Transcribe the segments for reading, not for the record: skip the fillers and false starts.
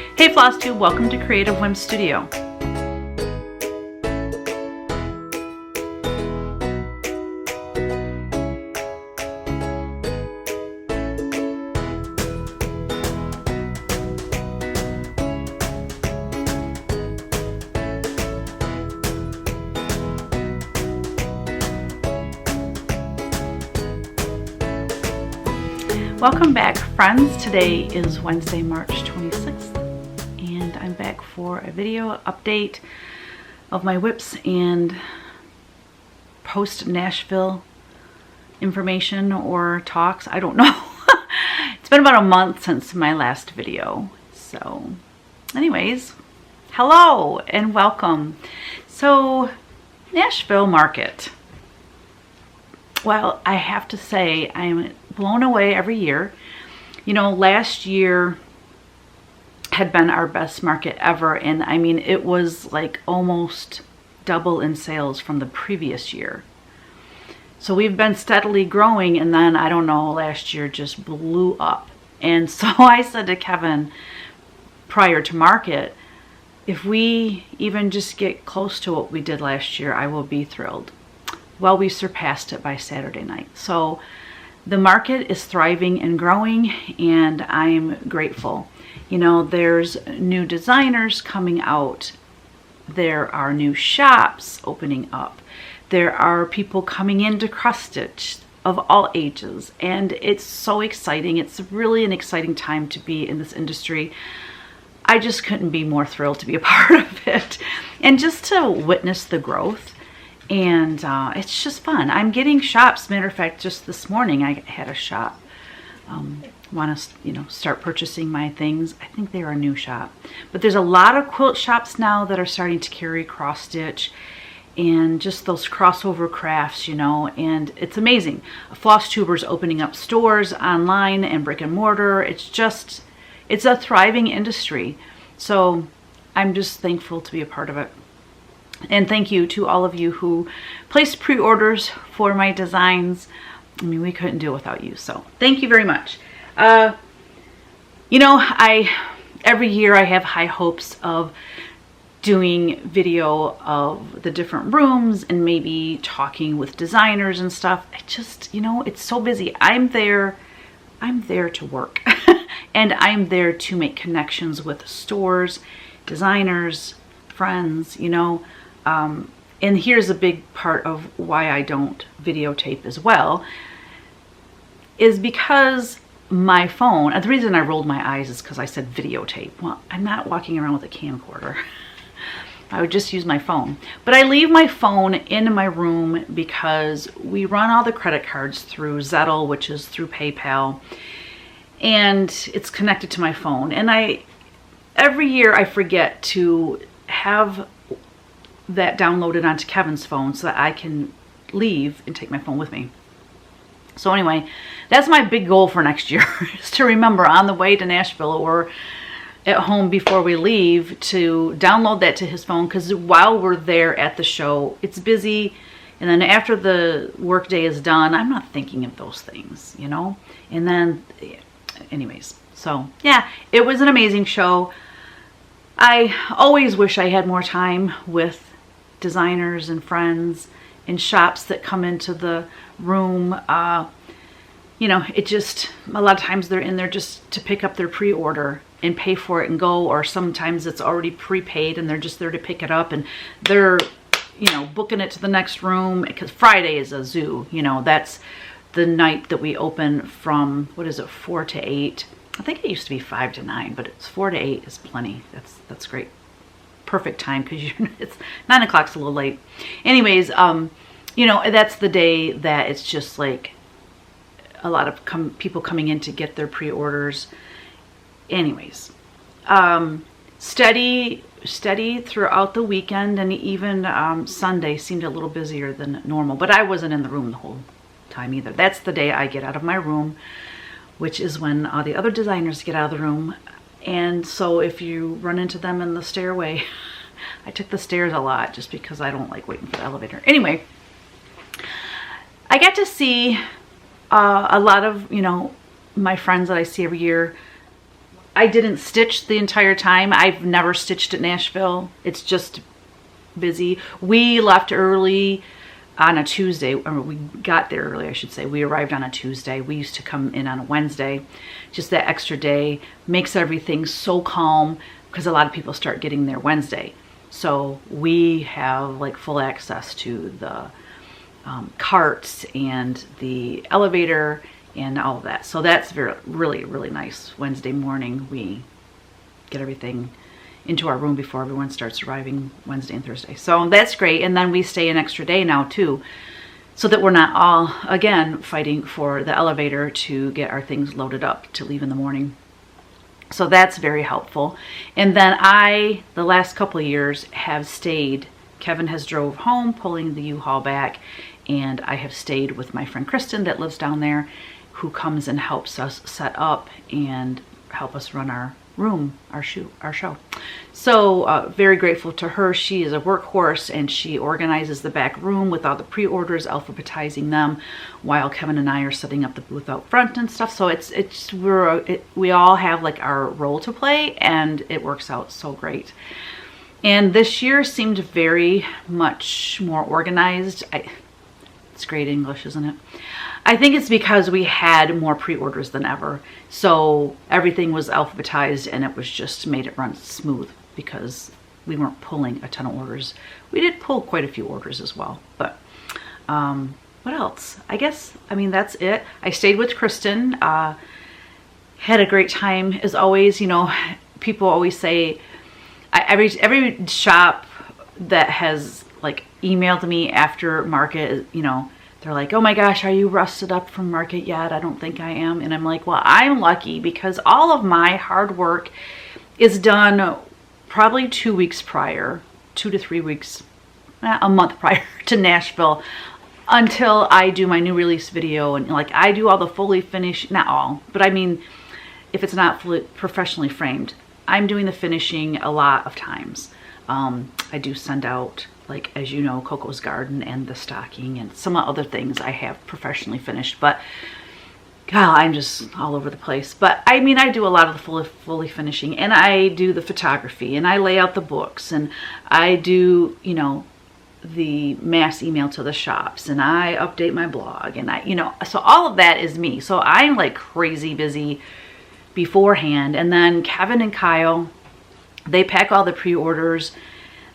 Hey Flosstube, welcome to Creative Whim Studio. Welcome back, friends. Today is Wednesday, March 26th, and I'm back for a video update of my whips and post Nashville information or talks. I don't know. It's been about a month since my last video. So anyways, hello and welcome. So Nashville market. Well, I have to say I'm blown away every year. You know, last year had been our best market ever, and I mean it was like almost double in sales from the previous year. So we've been steadily growing, and then I don't know, last year just blew up. And so I said to Kevin prior to market, if we even just get close to what we did last year, I will be thrilled. Well, we surpassed it by Saturday night. So the market is thriving and growing, and I'm grateful. You know, there's new designers coming out. There are new shops opening up. There are people coming into cross stitch of all ages, and it's so exciting. It's really an exciting time to be in this industry. I just couldn't be more thrilled to be a part of it and just to witness the growth. And it's just fun. I'm getting shops. Matter of fact, just this morning I had a shop want to, start purchasing my things. I think they're a new shop, but there's a lot of quilt shops now that are starting to carry cross stitch and just those crossover crafts, and it's amazing. Flosstubers opening up stores online and brick and mortar. It's a thriving industry. So I'm just thankful to be a part of it. And thank you to all of you who placed pre-orders for my designs. I mean, we couldn't do it without you, so thank you very much. Every year I have high hopes of doing video of the different rooms and maybe talking with designers and stuff. I just, it's so busy. I'm there to work and I'm there to make connections with stores, designers, friends, and here's a big part of why I don't videotape as well, is because my phone, and the reason I rolled my eyes is because I said videotape. Well, I'm not walking around with a camcorder. I would just use my phone. But I leave my phone in my room because we run all the credit cards through Zettle, which is through PayPal, and it's connected to my phone. And every year I forget to have that downloaded onto Kevin's phone so that I can leave and take my phone with me. So anyway, that's my big goal for next year, is to remember on the way to Nashville or at home before we leave to download that to his phone, because while we're there at the show, it's busy, and then after the work day is done, I'm not thinking of those things, and then anyways, so yeah, it was an amazing show. I always wish I had more time with designers and friends and shops that come into the room. It just, a lot of times they're in there just to pick up their pre-order and pay for it and go, or sometimes it's already prepaid and they're just there to pick it up and they're, booking it to the next room, because Friday is a zoo, that's the night that we open from, 4 to 8. I think it used to be 5 to 9, but it's 4 to 8 is plenty. That's great. Perfect time, because it's 9 o'clock's a little late. Anyways, that's the day that it's just like a lot of people coming in to get their pre-orders. Anyways, steady throughout the weekend, and even Sunday seemed a little busier than normal, but I wasn't in the room the whole time either. That's the day I get out of my room, which is when all the other designers get out of the room. And so if you run into them in the stairway, I took the stairs a lot just because I don't like waiting for the elevator. Anyway, I get to see a lot of, my friends that I see every year. I didn't stitch the entire time. I've never stitched at Nashville. It's just busy. We left early on a Tuesday, or we got there early, I should say. We arrived on a Tuesday. We used to come in on a Wednesday. Just that extra day makes everything so calm because a lot of people start getting there Wednesday. So we have like full access to the carts and the elevator and all of that. So that's really nice. Wednesday morning, we get everything into our room before everyone starts arriving Wednesday and Thursday. So that's great. And then we stay an extra day now too, so that we're not all, again, fighting for the elevator to get our things loaded up to leave in the morning. So that's very helpful. And then the last couple of years, have stayed. Kevin has drove home, pulling the U-Haul back, and I have stayed with my friend Kristen that lives down there, who comes and helps us set up and help us run our room, our show. So very grateful to her. She is a workhorse, and she organizes the back room with all the pre-orders, alphabetizing them, while Kevin and I are setting up the booth out front and stuff. So we all have like our role to play, and it works out so great. And this year seemed very much more organized. It's great English, isn't it? I think it's because we had more pre-orders than ever. So everything was alphabetized, and it was just made it run smooth because we weren't pulling a ton of orders. We did pull quite a few orders as well, but what else? I mean, that's it. I stayed with Kristen, had a great time as always. You know, people always say, every shop that has like emailed me after market, you know, they're like, oh my gosh, are you rusted up from market yet? I don't think I am. And I'm like, well, I'm lucky because all of my hard work is done probably 2 weeks prior, 2 to 3 weeks, a month prior to Nashville, until I do my new release video. And like, I do all the fully finished, not all, but I mean, if it's not fully professionally framed, I'm doing the finishing a lot of times. I do send out, like, as you know, Coco's garden and the stocking and some other things I have professionally finished. But God, I'm just all over the place. But I mean, I do a lot of the fully finishing, and I do the photography, and I lay out the books, and I do, you know, the mass email to the shops, and I update my blog, and I, you know, so all of that is me. So I'm like crazy busy beforehand. And then Kevin and Kyle, they pack all the pre-orders.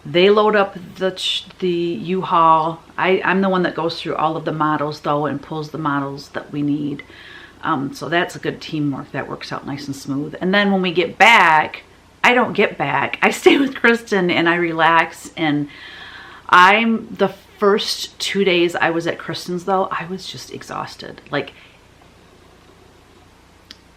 They load up the U-Haul. I'm the one that goes through all of the models though, and pulls the models that we need. So that's a good teamwork. That works out nice and smooth. And then when we get back, I don't get back. I stay with Kristen and I relax. And the first 2 days I was at Kristen's though, I was just exhausted. Like,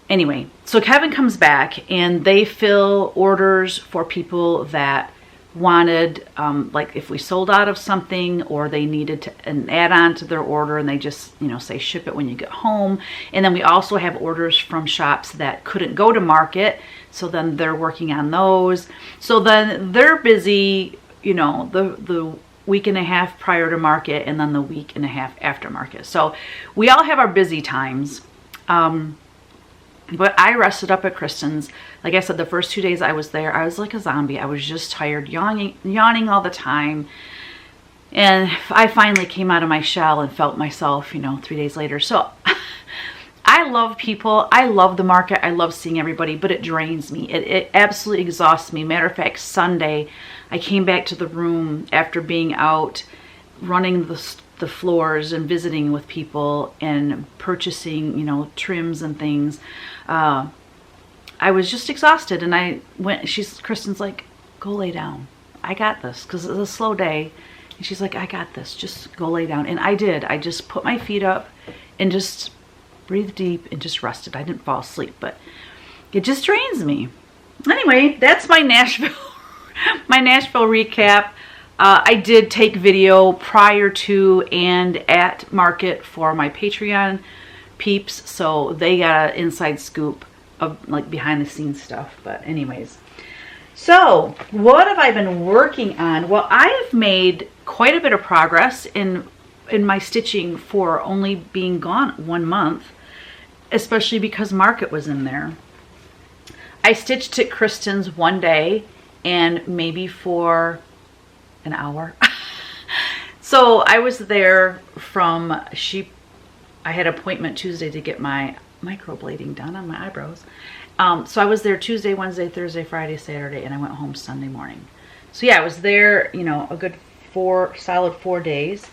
anyway, so Kevin comes back and they fill orders for people that wanted, like if we sold out of something or they needed an add-on to their order, and they just, you know, say ship it when you get home. And then we also have orders from shops that couldn't go to market, so then they're working on those. So then they're busy, you know, the week and a half prior to market, and then the week and a half after market. So we all have our busy times. But I rested up at Kristen's. Like I said, the first 2 days I was there, I was like a zombie. I was just tired, yawning all the time. And I finally came out of my shell and felt myself, you know, 3 days later. So I love people. I love the market. I love seeing everybody, but it drains me. It absolutely exhausts me. Matter of fact, Sunday, I came back to the room after being out running the floors and visiting with people and purchasing, you know, trims and things. I was just exhausted, and I went, Kristen's like, go lay down. I got this, because it's a slow day. And she's like, I got this, just go lay down. And I did. I just put my feet up and just breathed deep and just rested. I didn't fall asleep, but it just drains me. Anyway, that's my Nashville recap. I did take video prior to and at market for my Patreon peeps, so they got an inside scoop of like behind the scenes stuff. But anyways, so what have I been working on? Well, I've made quite a bit of progress in my stitching for only being gone 1 month, especially because market was in there. I stitched at Kristen's one day and maybe for an hour. So I was there from, I had an appointment Tuesday to get my microblading done on my eyebrows. So I was there Tuesday, Wednesday, Thursday, Friday, Saturday, and I went home Sunday morning. So yeah, I was there, you know, a good solid 4 days.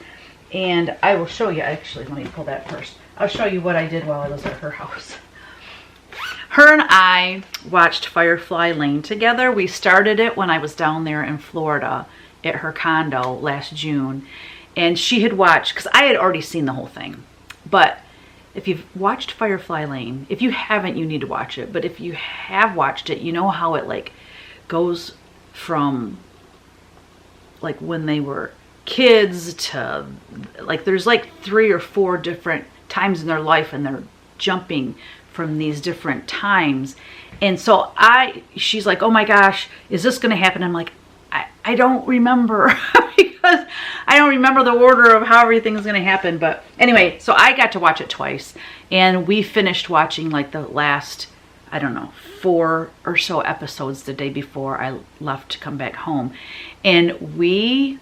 And I will show you, actually, let me pull that first. I'll show you what I did while I was at her house. Her and I watched Firefly Lane together. We started it when I was down there in Florida at her condo last June. And she had watched, because I had already seen the whole thing. But if you've watched Firefly Lane, if you haven't, you need to watch it. But if you have watched it, you know how it like goes from like when they were kids to like, there's like 3 or 4 different times in their life and they're jumping from these different times. And so she's like, oh my gosh, is this going to happen? I'm like, I don't remember because I don't remember the order of how everything's going to happen. But anyway, so I got to watch it twice and we finished watching like the last, I don't know, 4 or so episodes the day before I left to come back home. And we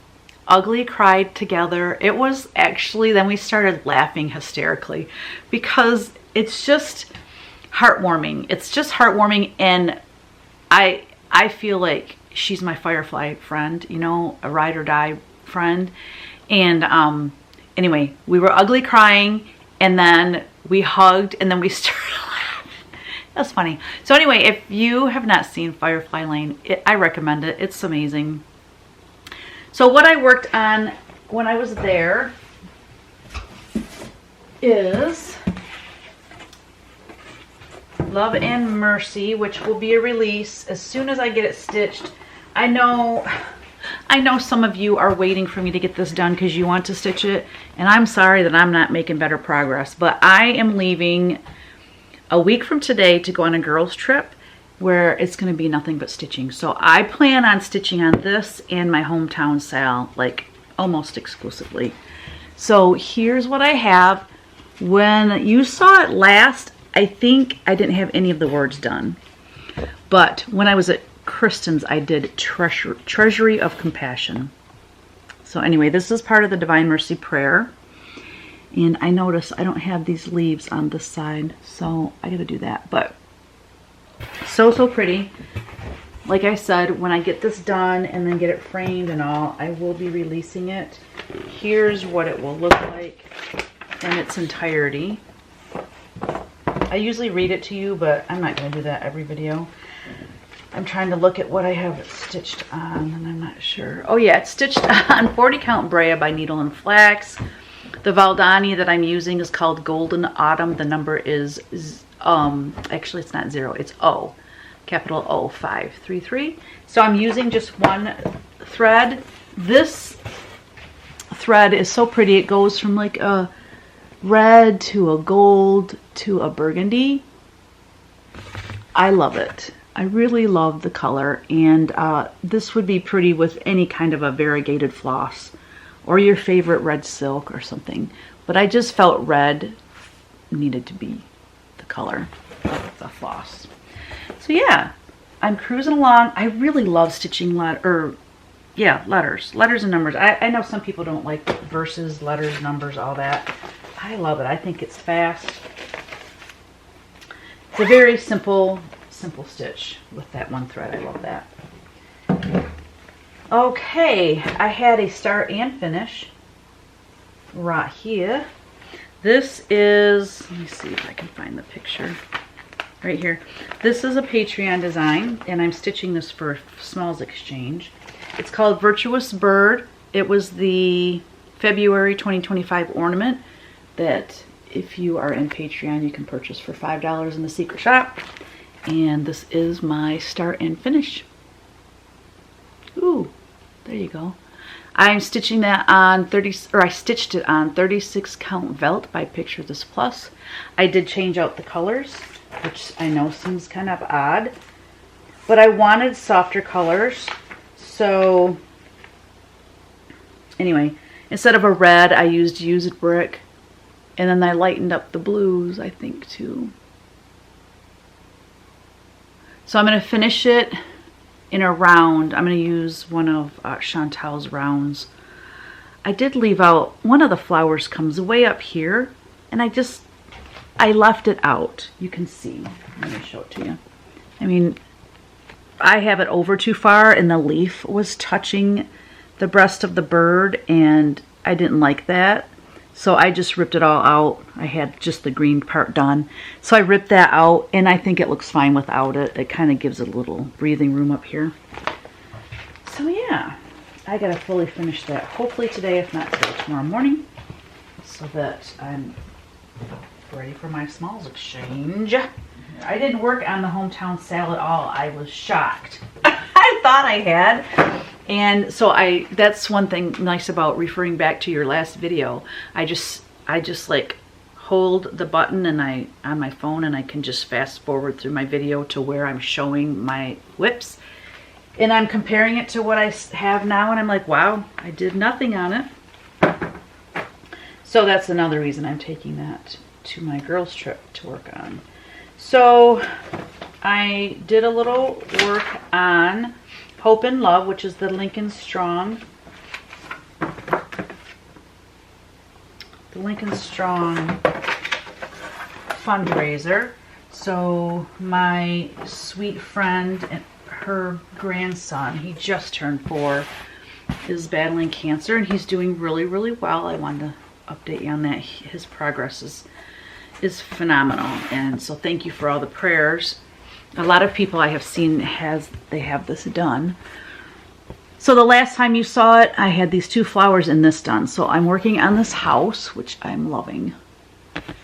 ugly cried together. It was actually, then we started laughing hysterically because it's just heartwarming. It's just heartwarming. And I feel like she's my Firefly friend, you know, a ride or die friend. And anyway, we were ugly crying and then we hugged and then we started laughing. That's funny. So anyway, if you have not seen Firefly Lane, I recommend it. It's amazing. So what I worked on when I was there is Love and Mercy, which will be a release as soon as I get it stitched. I know some of you are waiting for me to get this done because you want to stitch it, and I'm sorry that I'm not making better progress, but I am leaving a week from today to go on a girls trip where it's going to be nothing but stitching. So I plan on stitching on this and my hometown sale like almost exclusively. So here's what I have. When you saw it last, I think I didn't have any of the words done. But when I was at Kristen's, I did Treasury of Compassion. So anyway, this is part of the Divine Mercy Prayer. And I notice I don't have these leaves on this side, so I got to do that. But so pretty. Like I said, when I get this done and then get it framed and all, I will be releasing it. Here's what it will look like in its entirety. I usually read it to you, but I'm not going to do that every video. I'm trying to look at what I have it stitched on, and I'm not sure. Oh yeah, it's stitched on 40 count Brea by Needle and Flax. The Valdani that I'm using is called Golden Autumn. The number is, actually it's not 0, it's O, capital O, 533. So I'm using just one thread. This thread is so pretty. It goes from like a red to a gold to a burgundy. I love it. I really love the color, and this would be pretty with any kind of a variegated floss or your favorite red silk or something. But I just felt red needed to be the color of the floss. So yeah, I'm cruising along. I really love stitching letters and numbers. I know some people don't like verses, letters, numbers, all that. I love it. I think it's fast. It's a very simple stitch with that one thread. I love that. Okay, I had a start and finish right here. This is, let me see if I can find the picture right here. This is a Patreon design, and I'm stitching this for Smalls Exchange. It's called Virtuous Bird. It was the February 2025 ornament that if you are in Patreon, you can purchase for $5 in the secret shop. And this is my start and finish. Ooh, there you go. I'm stitching that on I stitched it on 36 count Velt by Picture This Plus. I did change out the colors, which I know seems kind of odd, but I wanted softer colors. So anyway, instead of a red, I used used brick, and then I lightened up the blues, I think, too. So I'm going to finish it in a round. I'm going to use one of Chantal's rounds. I did leave out, one of the flowers comes way up here, and I left it out. You can see. Let me show it to you. I mean, I have it over too far, and the leaf was touching the breast of the bird, and I didn't like that. So I just ripped it all out. I had just the green part done. So I ripped that out, and I think it looks fine without it. It kind of gives it a little breathing room up here. So yeah, I gotta fully finish that. Hopefully today, if not today, tomorrow morning, so that I'm ready for my smalls exchange. I didn't work on the hometown sale at all. I was shocked. I thought I had. And so that's one thing nice about referring back to your last video. I just like hold the button and on my phone, and I can just fast forward through my video to where I'm showing my whips. And I'm comparing it to what I have now, and I'm like, wow, I did nothing on it. So that's another reason I'm taking that to my girls' trip to work on. So I did a little work on Hope and Love, which is the Lincoln Strong. The Lincoln Strong fundraiser. So my sweet friend and her grandson, he just turned 4, is battling cancer, and he's doing really, really well. I wanted to update you on that. His progress is phenomenal, and so thank you for all the prayers. A lot of people I have seen they have this done. So the last time you saw it, I had these 2 flowers and this done. So I'm working on this house, which I'm loving.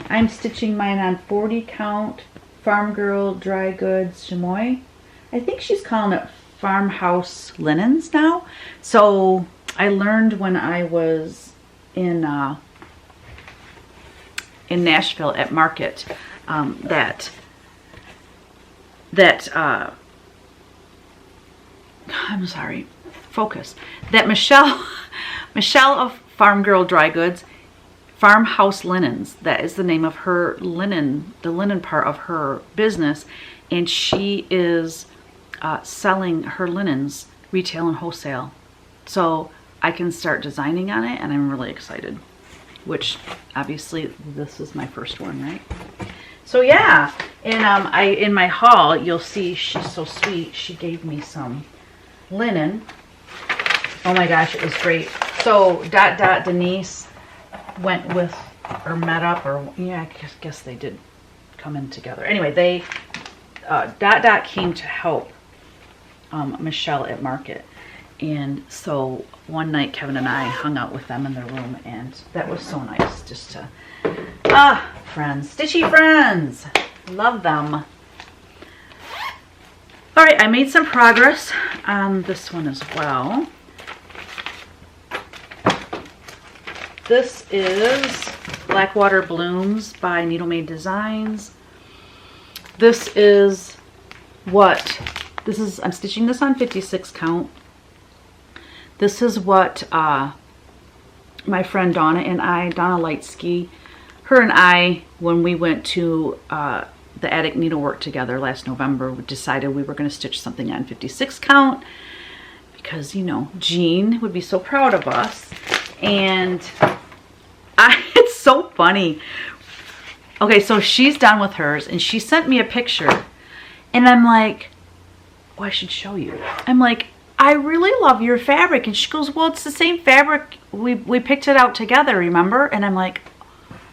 I'm stitching mine on 40 count Farmgirl dry goods chamois. I think she's calling it Farmhouse linens now. So I learned when I was in Nashville at market that I'm sorry, focus. That Michelle of Farmgirl Dry Goods, Farmhouse Linens, that is the name of her linen, the linen part of her business, and she is selling her linens retail and wholesale. So I can start designing on it, and I'm really excited. Which obviously this is my first one, right? So yeah, and in my haul you'll see she's so sweet. She gave me some linen. Oh my gosh, it was great. So Denise went with, or met up, or yeah, I guess they did come in together. Anyway, they came to help Michelle at market. And so one night Kevin and I hung out with them in their room, and that was so nice just to, friends, Stitchy Friends, love them. All right, I made some progress on this one as well. This is Blackwater Blooms by Needle Made Designs. This is I'm stitching this on 56 count. This is what my friend Donna Lightsky, her and I, when we went to the attic needlework together last November, we decided we were going to stitch something on 56 count because, you know, Jean would be so proud of us. And it's so funny. Okay, so she's done with hers, and she sent me a picture, and I'm like, oh, I should show you. I'm like, I really love your fabric. And she goes, well, it's the same fabric. We picked it out together, remember? And I'm like,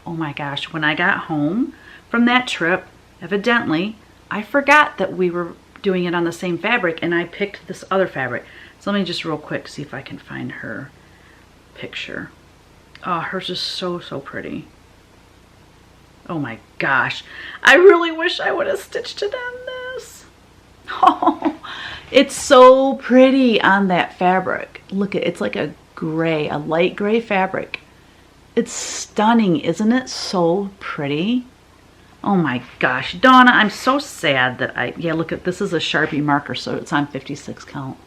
oh my gosh. When I got home from that trip, evidently, I forgot that we were doing it on the same fabric, and I picked this other fabric. So let me just real quick see if I can find her picture. Oh, hers is so, so pretty. Oh my gosh. I really wish I would have stitched it on this. Oh, it's so pretty on that fabric. Look at it. It's like a gray, a light gray fabric. It's stunning, isn't it? So pretty. Oh my gosh. Donna, I'm so sad that yeah, look at this is a Sharpie marker, so it's on 56 count.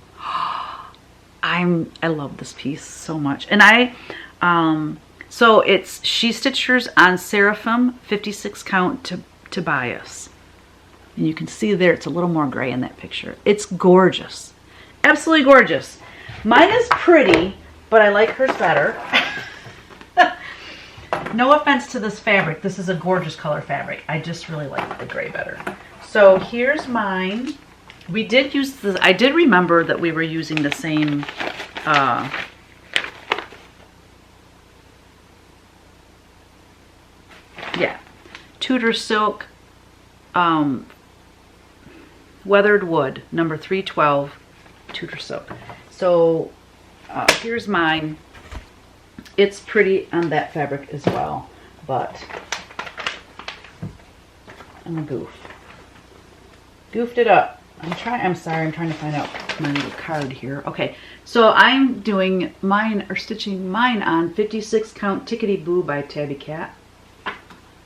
I love this piece so much. And so she stitched hers on Seraphim 56 count to bias. And you can see there it's a little more gray in that picture. It's gorgeous. Absolutely gorgeous. Mine is pretty, but I like hers better. No offense to this fabric. This is a gorgeous color fabric. I just really like the gray better. So here's mine. We did use this. I did remember that we were using the same Tudor silk weathered wood, number 312 Tudor silk. So here's mine. It's pretty on that fabric as well, but I'm a goof. Goofed it up. I'm sorry, I'm trying to find out my little card here. Okay, so I'm doing mine, or stitching mine on 56 count Tickety Boo by Tabby Cat.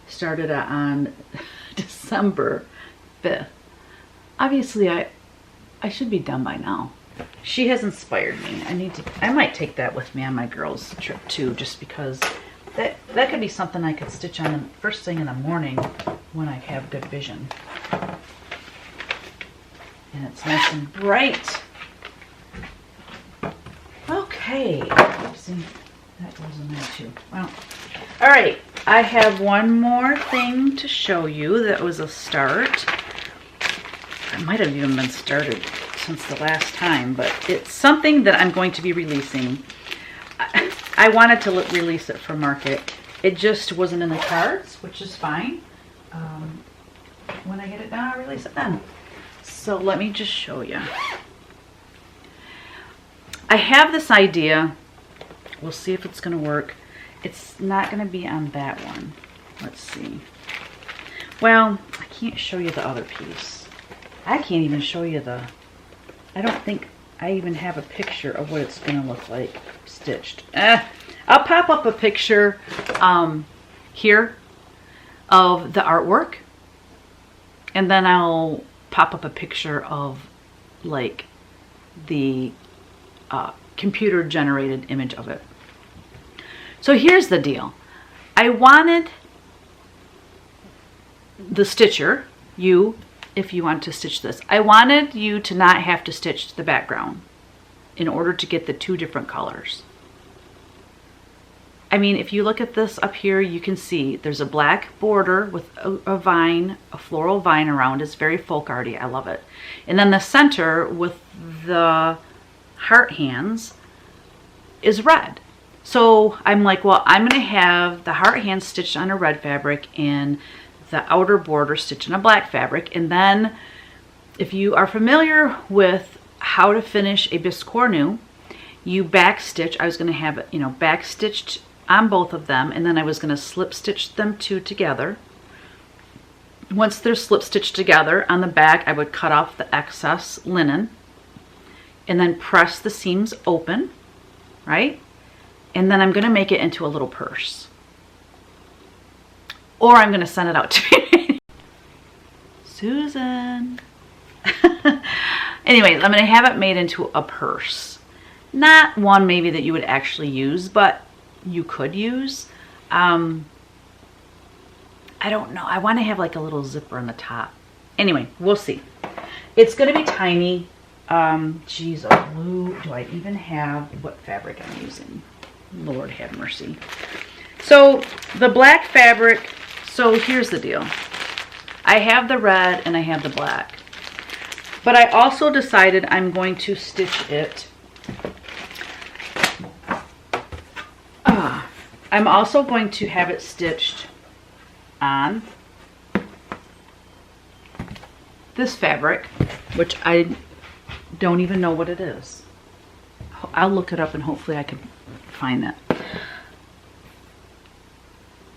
Started on December 5th. Obviously, I should be done by now. She has inspired me. I might take that with me on my girls' trip too, just because that could be something I could stitch on the first thing in the morning when I have good vision. And it's nice and bright. Okay. Oopsie. That goes in there too. Well, all right. I have one more thing to show you that was a start. It might have even been started since the last time, but it's something that I'm going to be releasing. I wanted to release it for market. It just wasn't in the cards, which is fine. When I get it done, I'll release it then. So let me just show you. I have this idea. We'll see if it's going to work. It's not going to be on that one. Let's see. Well, I can't show you the other piece. I can't even show you the... I don't think I even have a picture of what it's going to look like stitched. I'll pop up a picture here of the artwork. And then I'll pop up a picture of like the computer generated image of it. So here's the deal. I wanted the stitcher, you, if you want to stitch this, I wanted you to not have to stitch the background in order to get the two different colors. I mean, if you look at this up here, you can see there's a black border with a vine, a floral vine around. It's very folk arty. I love it. And then the center with the heart hands is red. So I'm like, well, I'm going to have the heart hands stitched on a red fabric and the outer border stitched on a black fabric. And then if you are familiar with how to finish a biscornu, you back stitch. I was going to have it, back stitched on both of them, and then I was going to slip stitch them two together. Once they're slip stitched together on the back, I would cut off the excess linen and then press the seams open, right? And then I'm going to make it into a little purse. Or I'm going to send it out to Susan. Anyways, I'm going to have it made into a purse. Not one maybe that you would actually use, but you could use. I don't know. I want to have like a little zipper on the top. Anyway, we'll see. It's going to be tiny. Geez, a blue. Do I even have what fabric I'm using? Lord have mercy. So the black fabric. So here's the deal. I have the red and I have the black. But I also decided I'm going to stitch it. I'm also going to have it stitched on this fabric, which I don't even know what it is. I'll look it up and hopefully I can find that.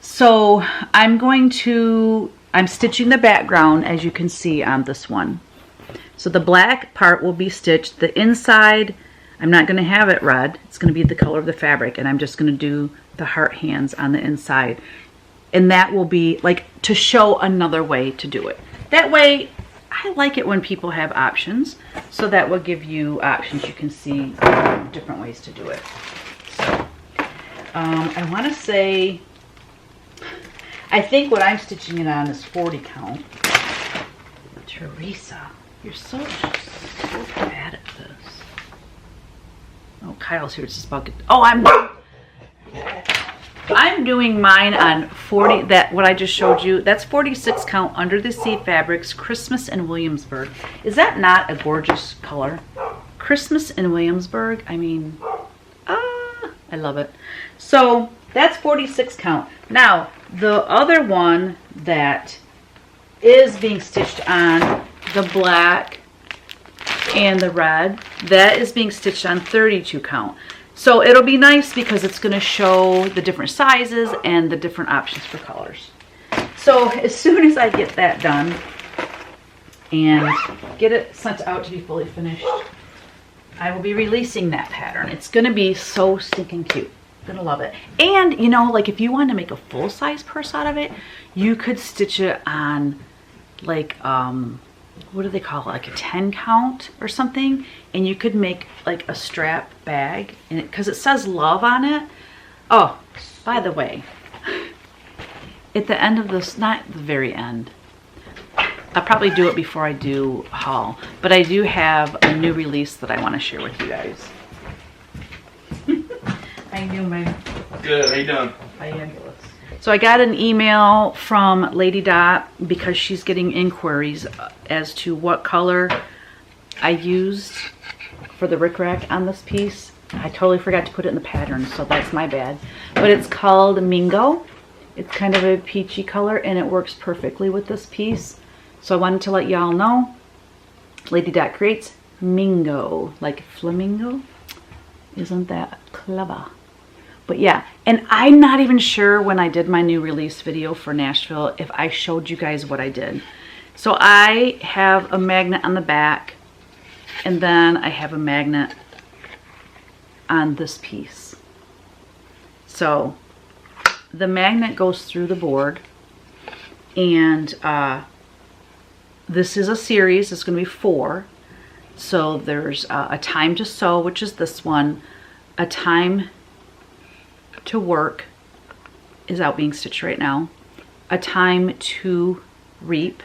So I'm stitching the background, as you can see on this one. So the black part will be stitched. The inside, I'm not going to have it red. It's going to be the color of the fabric, and I'm just going to do the heart hands on the inside. And that will be like to show another way to do it. That way, I like it when people have options. So that will give you options. You can see different ways to do it. So I want to say, I think what I'm stitching it on is 40 count. Theresa, you're so bad at this. Oh, Kyle's here. It's just about good. Oh, I'm doing mine on 40, that what I just showed you, that's 46 count Under the Sea Fabrics, Christmas in Williamsburg. Is that not a gorgeous color? Christmas in Williamsburg, I mean, I love it. So that's 46 count. Now, the other one that is being stitched on, the black and the red, that is being stitched on 32 count. So it'll be nice because it's going to show the different sizes and the different options for colors. So as soon as I get that done and get it sent out to be fully finished, I will be releasing that pattern. It's going to be so stinking cute. I'm going to love it. And, you know, like if you want to make a full-size purse out of it, you could stitch it on like, what do they call it? Like a 10 count or something. And you could make like a strap bag, and because it says love on it. Oh, by the way, at the end of this, not the very end, I'll probably do it before I do haul, but I do have a new release that I want to share with you guys. How you doing, babe? Good, how you doing? Fabulous. So I got an email from Lady Dot because she's getting inquiries as to what color I used for the rickrack on this piece. I totally forgot to put it in the pattern, so that's my bad. But it's called Mingo. It's kind of a peachy color, and it works perfectly with this piece. So I wanted to let y'all know, Lady Dot creates Mingo, like flamingo. Isn't that clever? But yeah, and I'm not even sure when I did my new release video for Nashville if I showed you guys what I did. So I have a magnet on the back, and then I have a magnet on this piece. So the magnet goes through the board, and this is a series. It's going to be 4. So there's a time to sew, which is this one, a time to work is out being stitched right now, a time to reap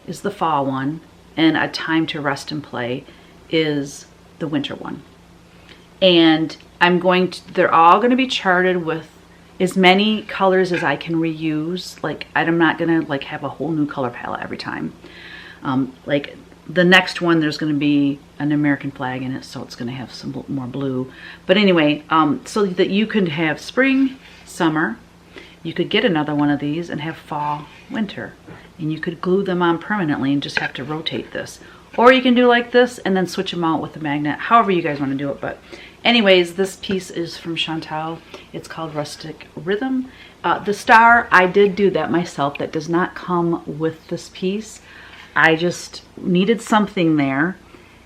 is the fall one, and a time to rest and play is the winter one. And they're all going to be charted with as many colors as I can reuse. Like, I'm not going to like have a whole new color palette every time. Like the next one, there's going to be an American flag in it, so it's going to have some more blue. But anyway, so that you could have spring, summer, you could get another one of these and have fall, winter. And you could glue them on permanently and just have to rotate this. Or you can do like this and then switch them out with the magnet, however you guys want to do it. But anyways, this piece is from Chantal. It's called Rustic Rhythm. The star, I did do that myself. That does not come with this piece. I just needed something there,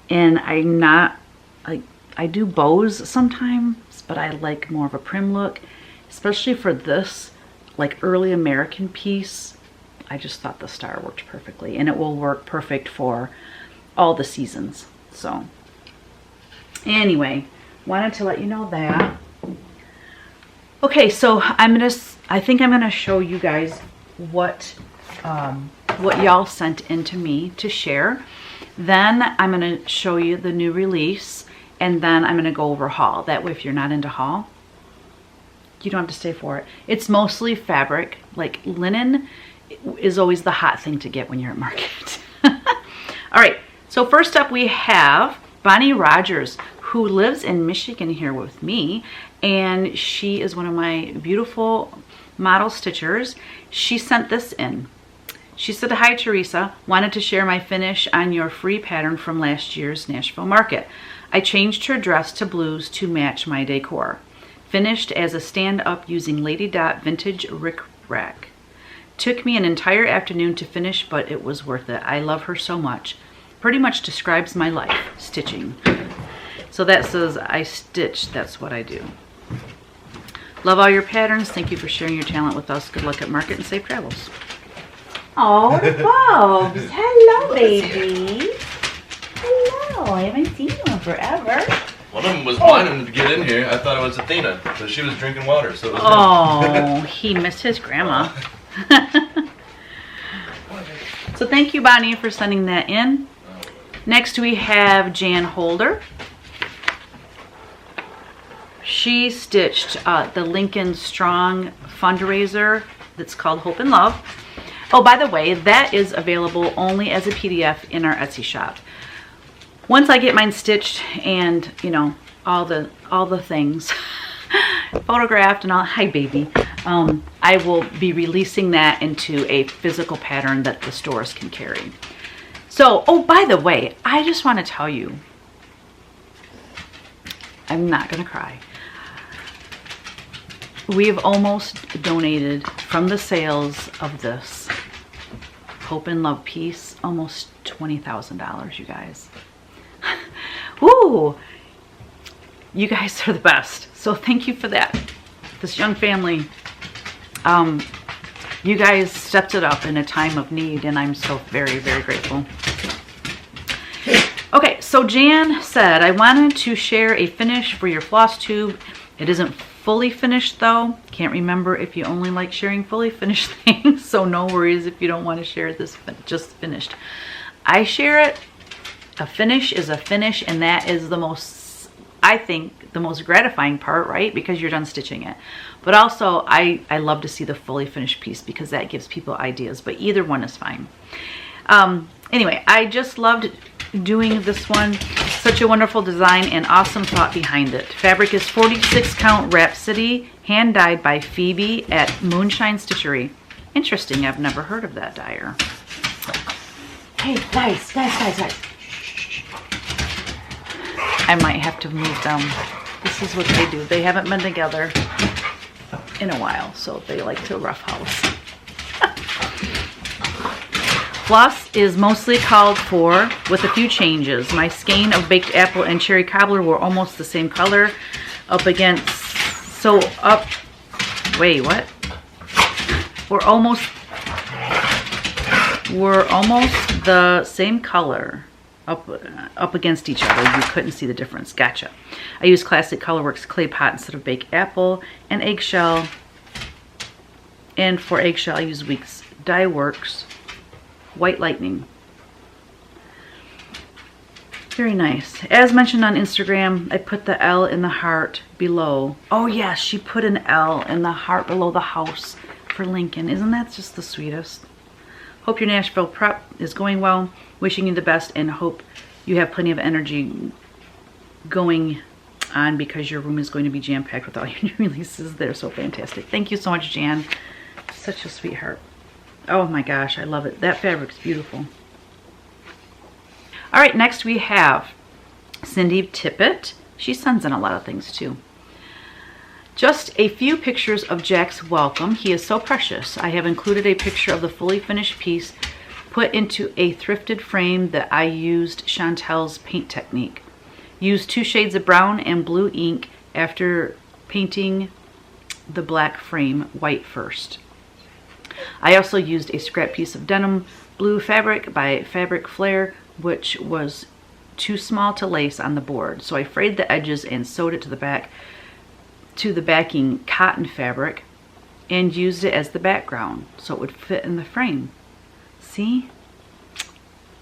and I do bows sometimes, but I like more of a prim look, especially for this like early American piece. I just thought the star worked perfectly, and it will work perfect for all the seasons. So anyway, wanted to let you know that. Okay, so I think I'm gonna show you guys what y'all sent in to me to share. Then I'm going to show you the new release, and then I'm going to go over haul. That way, if you're not into haul, you don't have to stay for it. It's mostly fabric. Like linen is always the hot thing to get when you're at market. All right, so first up we have Bonnie Rogers, who lives in Michigan here with me, and she is one of my beautiful model stitchers. She sent this in. She said, "Hi Theresa, wanted to share my finish on your free pattern from last year's Nashville market. I changed her dress to blues to match my decor. Finished as a stand-up using Lady Dot vintage rick rack. Took me an entire afternoon to finish, but it was worth it. I love her so much. Pretty much describes my life, stitching." So that says, I stitch, that's what I do. Love all your patterns. Thank you for sharing your talent with us. Good luck at market and safe travels. Oh, Bobs. Hello, baby. Hello. I haven't seen you in forever. One of them was whining to get in here. I thought it was Athena, but she was drinking water, so it was Oh, he missed his grandma. So So thank you, Bonnie, for sending that in. Next we have Jan Holder. She stitched the Lincoln Strong fundraiser that's called Hope and Love. Oh, by the way, that is available only as a PDF in our Etsy shop. Once I get mine stitched and, you know, all the things photographed and all, hi baby, I will be releasing that into a physical pattern that the stores can carry. So, oh, by the way, I just want to tell you, I'm not gonna cry. We've almost donated from the sales of this Hope and Love piece, almost $20,000, you guys. Woo! You guys are the best. So thank you for that. This young family, you guys stepped it up in a time of need, and I'm so very, very grateful. Okay, so Jan said, I wanted to share a finish for your floss tube. It isn't fully finished though. Can't remember if you only like sharing fully finished things, so no worries if you don't want to share this just finished. I share it. A finish is a finish, and that is the most, I think, the most gratifying part, right? Because you're done stitching it. But also, I love to see the fully finished piece because that gives people ideas, but either one is fine. Anyway, I just loved doing this one. Such a wonderful design and awesome thought behind it. Fabric is 46 count Rhapsody, hand dyed by Phoebe at Moonshine Stitchery. Interesting, I've never heard of that dyer. Hey, guys. I might have to move them. This is what they do. They haven't been together in a while, so they like to roughhouse. Floss is mostly called for with a few changes. My skein of baked apple and cherry cobbler were almost the same color wait, what? We're almost the same color up against each other. You couldn't see the difference. Gotcha. I use Classic Colorworks clay pot instead of baked apple and eggshell. And for eggshell, I use Weeks Dye Works White Lightning. Very nice. As mentioned on Instagram, I put the L in the heart below. Oh yes, she put an L in the heart below the house for Lincoln. Isn't that just the sweetest? Hope your Nashville prep is going well. Wishing you the best and hope you have plenty of energy going on because your room is going to be jam-packed with all your new releases. They're so fantastic. Thank you so much, Jan. Such a sweetheart. Oh my gosh, I love it. That fabric's beautiful. All right, next we have Cindy Tippett. She sends in a lot of things too. Just a few pictures of Jack's welcome. He is so precious. I have included a picture of the fully finished piece put into a thrifted frame that I used Chantel's paint technique. Used 2 shades of brown and blue ink after painting the black frame white first. I also used a scrap piece of denim blue fabric by Fabric Flare, which was too small to lace on the board. So I frayed the edges and sewed it to the backing cotton fabric and used it as the background so it would fit in the frame. See?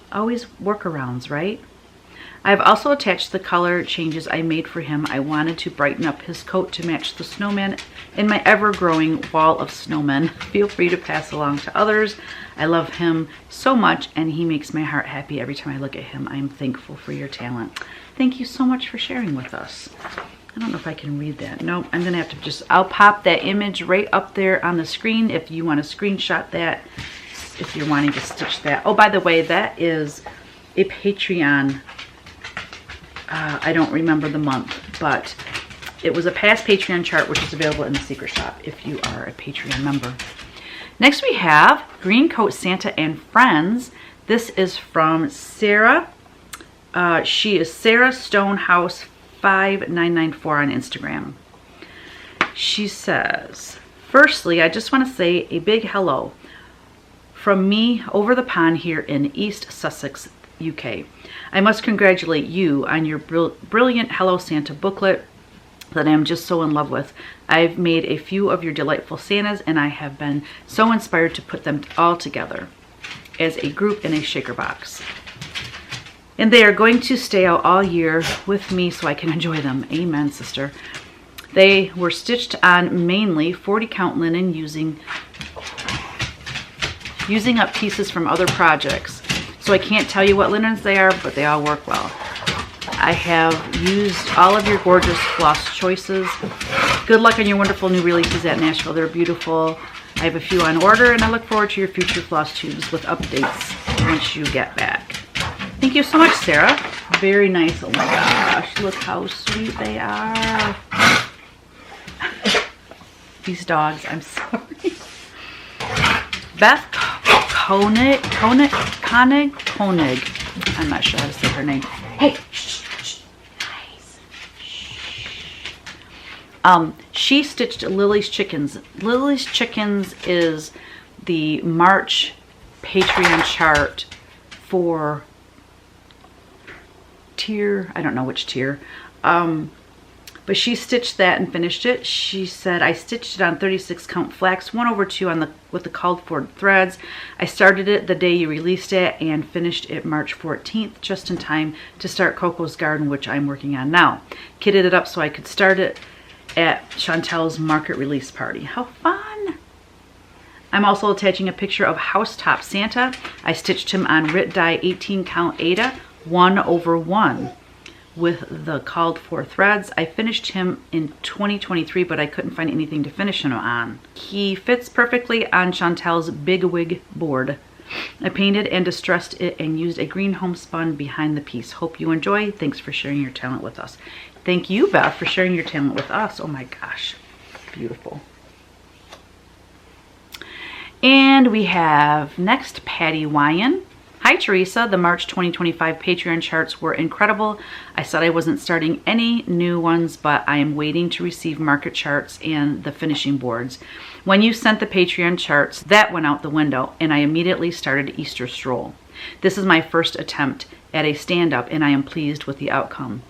Always workarounds, right? I've also attached the color changes I made for him. I wanted to brighten up his coat to match the snowman in my ever-growing wall of snowmen. Feel free to pass along to others. I love him so much and he makes my heart happy every time I look at him. I am thankful for your talent. Thank you so much for sharing with us. I don't know if I can read that. Nope, I'm gonna have to just, I'll pop that image right up there on the screen if you want to screenshot that, if you're wanting to stitch that. Oh, by the way, that is a Patreon. I don't remember the month, but it was a past Patreon chart, which is available in the secret shop if you are a Patreon member. Next we have Green Coat Santa and Friends. This is from Sarah. She is Sarah Stonehouse 5994 on Instagram. She says, firstly, I just want to say a big hello from me over the pond here in East Sussex, UK. I must congratulate you on your brilliant Hello Santa booklet that I am just so in love with. I've made a few of your delightful Santas and I have been so inspired to put them all together. as a group in a shaker box. And they are going to stay out all year with me so I can enjoy them. Amen, sister. They were stitched on mainly 40 count linen using up pieces from other projects. So I can't tell you what linens they are, but they all work well. I have used all of your gorgeous floss choices. Good luck on your wonderful new releases at Nashville. They're beautiful. I have a few on order, and I look forward to your future floss tubes with updates once you get back. Thank you so much, Sarah. Very nice. Oh my gosh, look how sweet they are. These dogs, I'm sorry. Beth Koenig. I'm not sure how to say her name. Hey, shh, nice. She stitched Lily's Chickens. Lily's Chickens is the March Patreon chart for tier, I don't know which tier. But she stitched that and finished it. She said, I stitched it on 36 count flax, 1/2 with the called for threads. I started it the day you released it and finished it March 14th, just in time to start Coco's garden, which I'm working on now. Kitted it up so I could start it at Chantel's market release party. How fun! I'm also attaching a picture of Housetop Santa. I stitched him on Rit Dye 18 count Ada, 1/1. With the called for threads. I finished him in 2023, but I couldn't find anything to finish him on. He fits perfectly on Chantel's Big Wig board. I painted and distressed it and used a green homespun behind the piece. Hope you enjoy. Thanks for sharing your talent with us. Thank you, Beth, for sharing your talent with us. Oh my gosh, beautiful. And we have next Patty Wyan. Hi Theresa, the March 2025 Patreon charts were incredible. I said I wasn't starting any new ones, but I am waiting to receive market charts and the finishing boards. When you sent the Patreon charts, that went out the window and I immediately started Easter Stroll. This is my first attempt at a stand-up and I am pleased with the outcome.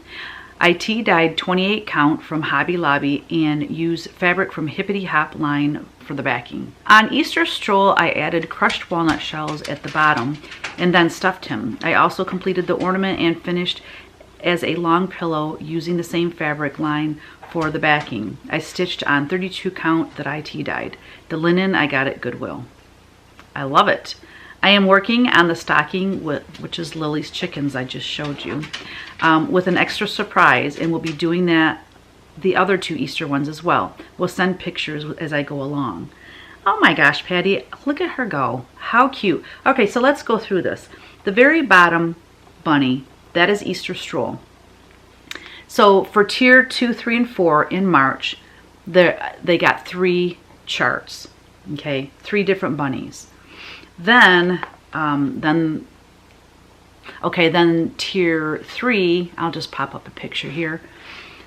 I tea-dyed 28 count from Hobby Lobby and used fabric from Hippity Hop line for the backing. On Easter Stroll, I added crushed walnut shells at the bottom and then stuffed him. I also completed the ornament and finished as a long pillow using the same fabric line for the backing. I stitched on 32 count that I tea-dyed. The linen I got at Goodwill. I love it. I am working on the stocking, which is Lily's Chickens I just showed you, with an extra surprise, and we'll be doing that, the other 2 Easter ones as well. We'll send pictures as I go along. Oh my gosh, Patty, look at her go. How cute. Okay, so let's go through this. The very bottom bunny, that is Easter Stroll. So for tier 2, 3, and 4 in March, they got 3 charts, okay? 3 different bunnies. Then tier 3, I'll just pop up a picture here.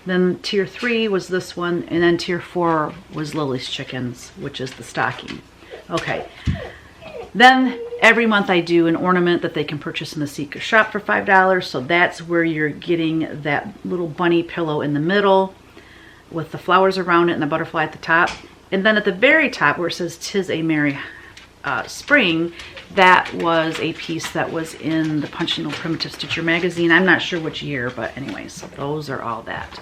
Then tier 3 was this one, and then tier 4 was Lily's Chickens, which is the stocking. Okay. Then every month I do an ornament that they can purchase in the Secret Shop for $5. So that's where you're getting that little bunny pillow in the middle with the flowers around it and the butterfly at the top. And then at the very top where it says 'Tis a Merry Spring, that was a piece that was in the Punch Needle Primitive Stitcher magazine. I'm not sure which year, but anyways, those are all that.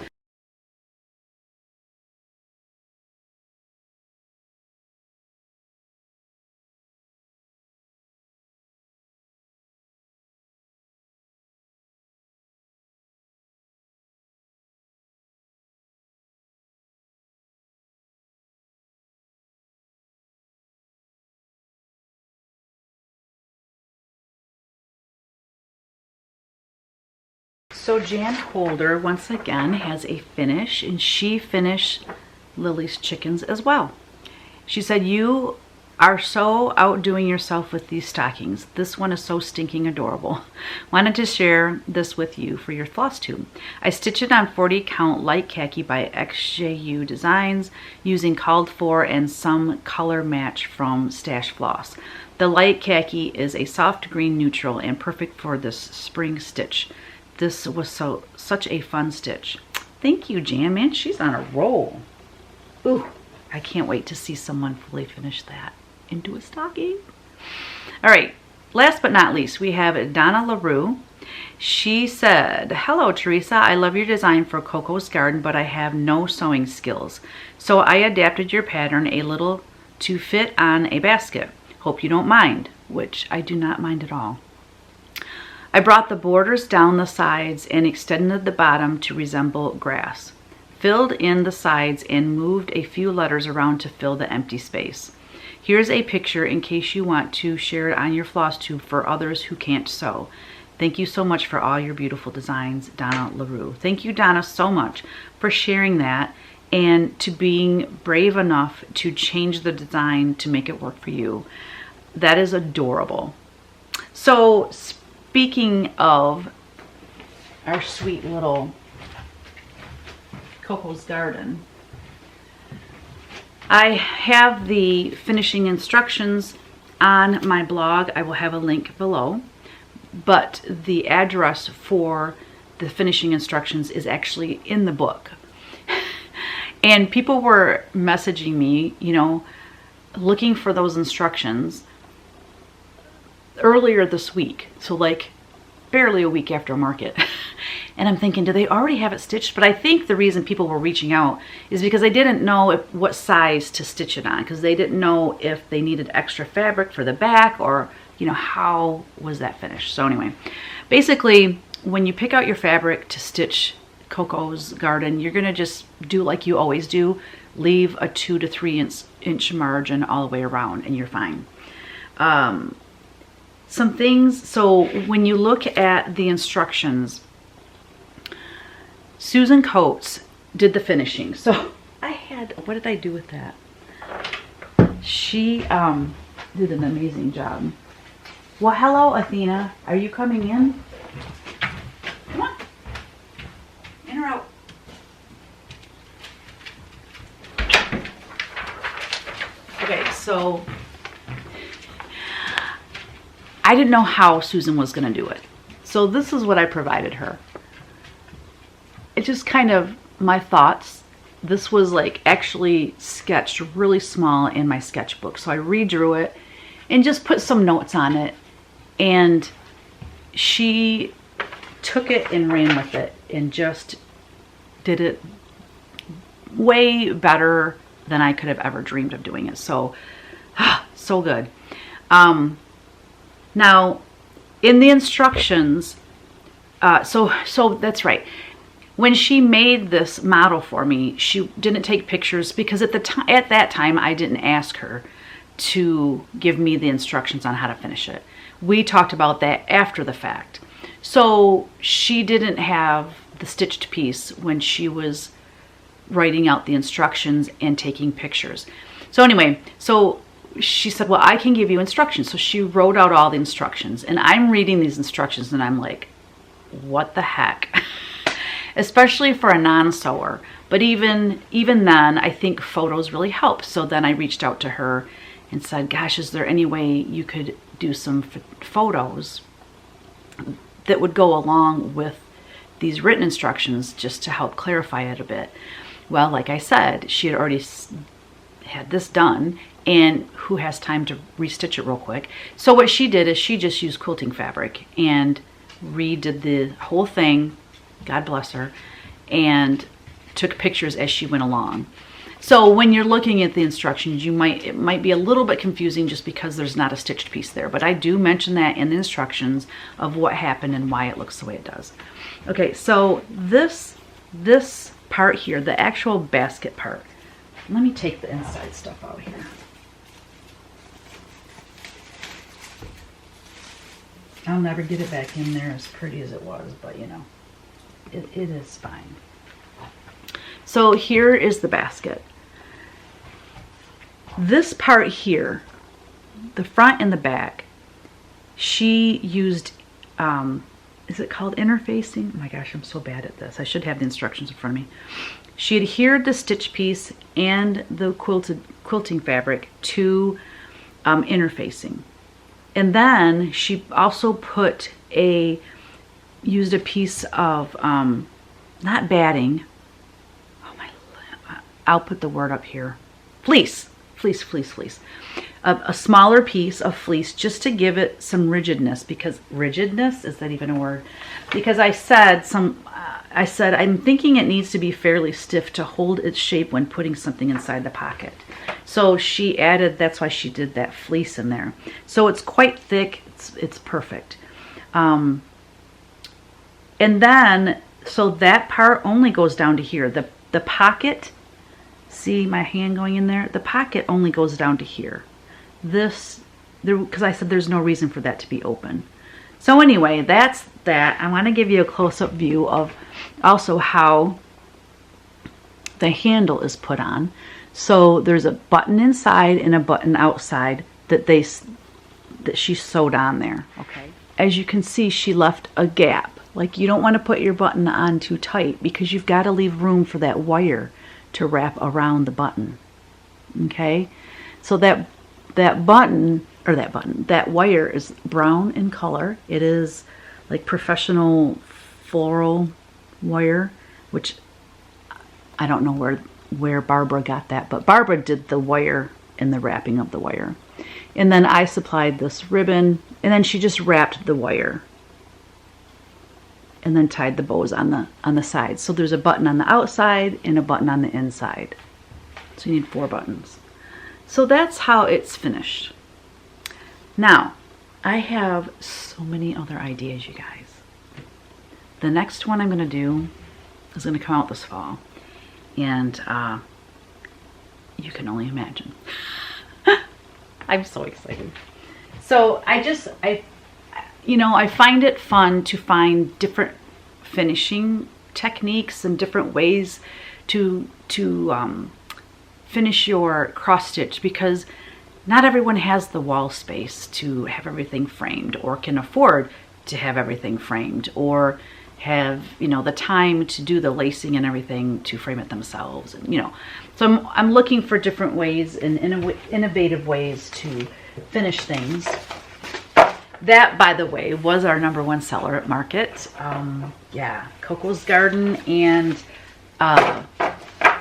So Jan Holder, once again, has a finish, and she finished Lily's Chickens as well. She said, you are so outdoing yourself with these stockings. This one is so stinking adorable. Wanted to share this with you for your floss tube. I stitched it on 40 count light khaki by XJU Designs using called for and some color match from Stash Floss. The light khaki is a soft green neutral and perfect for this spring stitch. This was such a fun stitch. Thank you, Jan. Man, she's on a roll. Ooh, I can't wait to see someone fully finish that into a stocking. All right, last but not least, we have Donna LaRue. She said, "Hello, Theresa. I love your design for Coco's garden, but I have no sewing skills. So I adapted your pattern a little to fit on a basket. Hope you don't mind," which I do not mind at all. "I brought the borders down the sides and extended the bottom to resemble grass. Filled in the sides and moved a few letters around to fill the empty space. Here's a picture in case you want to share it on your Flosstube for others who can't sew. Thank you so much for all your beautiful designs, Donna LaRue." Thank you, Donna, so much for sharing that and to being brave enough to change the design to make it work for you. That is adorable. So speaking of our sweet little Coco's garden, I have the finishing instructions on my blog. I will have a link below, but the address for the finishing instructions is actually in the book. And people were messaging me, you know, looking for those instructions earlier this week. So like barely a week after market. And I'm thinking, do they already have it stitched? But I think the reason people were reaching out is because they didn't know what size to stitch it on, because they didn't know if they needed extra fabric for the back, or, you know, how was that finished. So anyway, basically, when you pick out your fabric to stitch Coco's garden, you're going to just do like you always do. Leave a 2 to 3 inch margin all the way around and you're fine. Some things, so when you look at the instructions, Susan Coates did the finishing. So I had, what did I do with that? She did an amazing job. Well, hello, Athena. Are you coming in? Come on. In or out? Okay, so I didn't know how Susan was going to do it. So this is what I provided her. It's just kind of my thoughts. This was like actually sketched really small in my sketchbook. So I redrew it and just put some notes on it. And she took it and ran with it and just did it way better than I could have ever dreamed of doing it. So, so good. Now, in the instructions, so that's right. When she made this model for me, she didn't take pictures because at that time I didn't ask her to give me the instructions on how to finish it. We talked about that after the fact. So she didn't have the stitched piece when she was writing out the instructions and taking pictures. So anyway, so she said, well, I can give you instructions. So she wrote out all the instructions, and I'm reading these instructions and I'm like, what the heck? Especially for a non-sewer. But even then, I think photos really help. So then I reached out to her and said, gosh, is there any way you could do some photos that would go along with these written instructions just to help clarify it a bit? Well, like I said, she had already had this done, and who has time to restitch it real quick? So what she did is she just used quilting fabric and redid the whole thing, God bless her, and took pictures as she went along. So when you're looking at the instructions, it might be a little bit confusing just because there's not a stitched piece there, but I do mention that in the instructions of what happened and why it looks the way it does. Okay, so this part here, the actual basket part, let me take the inside stuff out here. I'll never get it back in there as pretty as it was, but you know, it is fine. So here is the basket. This part here, the front and the back, she used, is it called interfacing? Oh my gosh, I'm so bad at this. I should have the instructions in front of me. She adhered the stitch piece and the quilting fabric to interfacing. And then she also used a piece of, not batting, I'll put the word up here, fleece. a smaller piece of fleece just to give it some rigidness, because rigidness, is that even a word? Because I said I'm thinking it needs to be fairly stiff to hold its shape when putting something inside the pocket. So she added, that's why she did that fleece in there. So it's quite thick, it's perfect. And then, so that part only goes down to here. The pocket, see my hand going in there? The pocket only goes down to here. Because I said there's no reason for that to be open. So anyway, that's that. I want to give you a close-up view of also how the handle is put on. So there's a button inside and a button outside that she sewed on there. Okay. As you can see, she left a gap. Like, you don't want to put your button on too tight because you've got to leave room for that wire to wrap around the button. Okay? So that wire is brown in color. It is like professional floral wire, which I don't know where Barbara got that, but Barbara did the wire and the wrapping of the wire. And then I supplied this ribbon, and then she just wrapped the wire and then tied the bows on the sides. So there's a button on the outside and a button on the inside. So you need 4 buttons. So that's how it's finished. Now, I have so many other ideas, you guys. The next one I'm going to do is going to come out this fall. And you can only imagine. I'm so excited. So I find it fun to find different finishing techniques and different ways to finish your cross stitch, because not everyone has the wall space to have everything framed, or can afford to have everything framed, or have the time to do the lacing and everything to frame it themselves. And so I'm looking for different ways and innovative ways to finish things. That, by the way, was our #1 seller at market. Yeah, Coco's Garden, and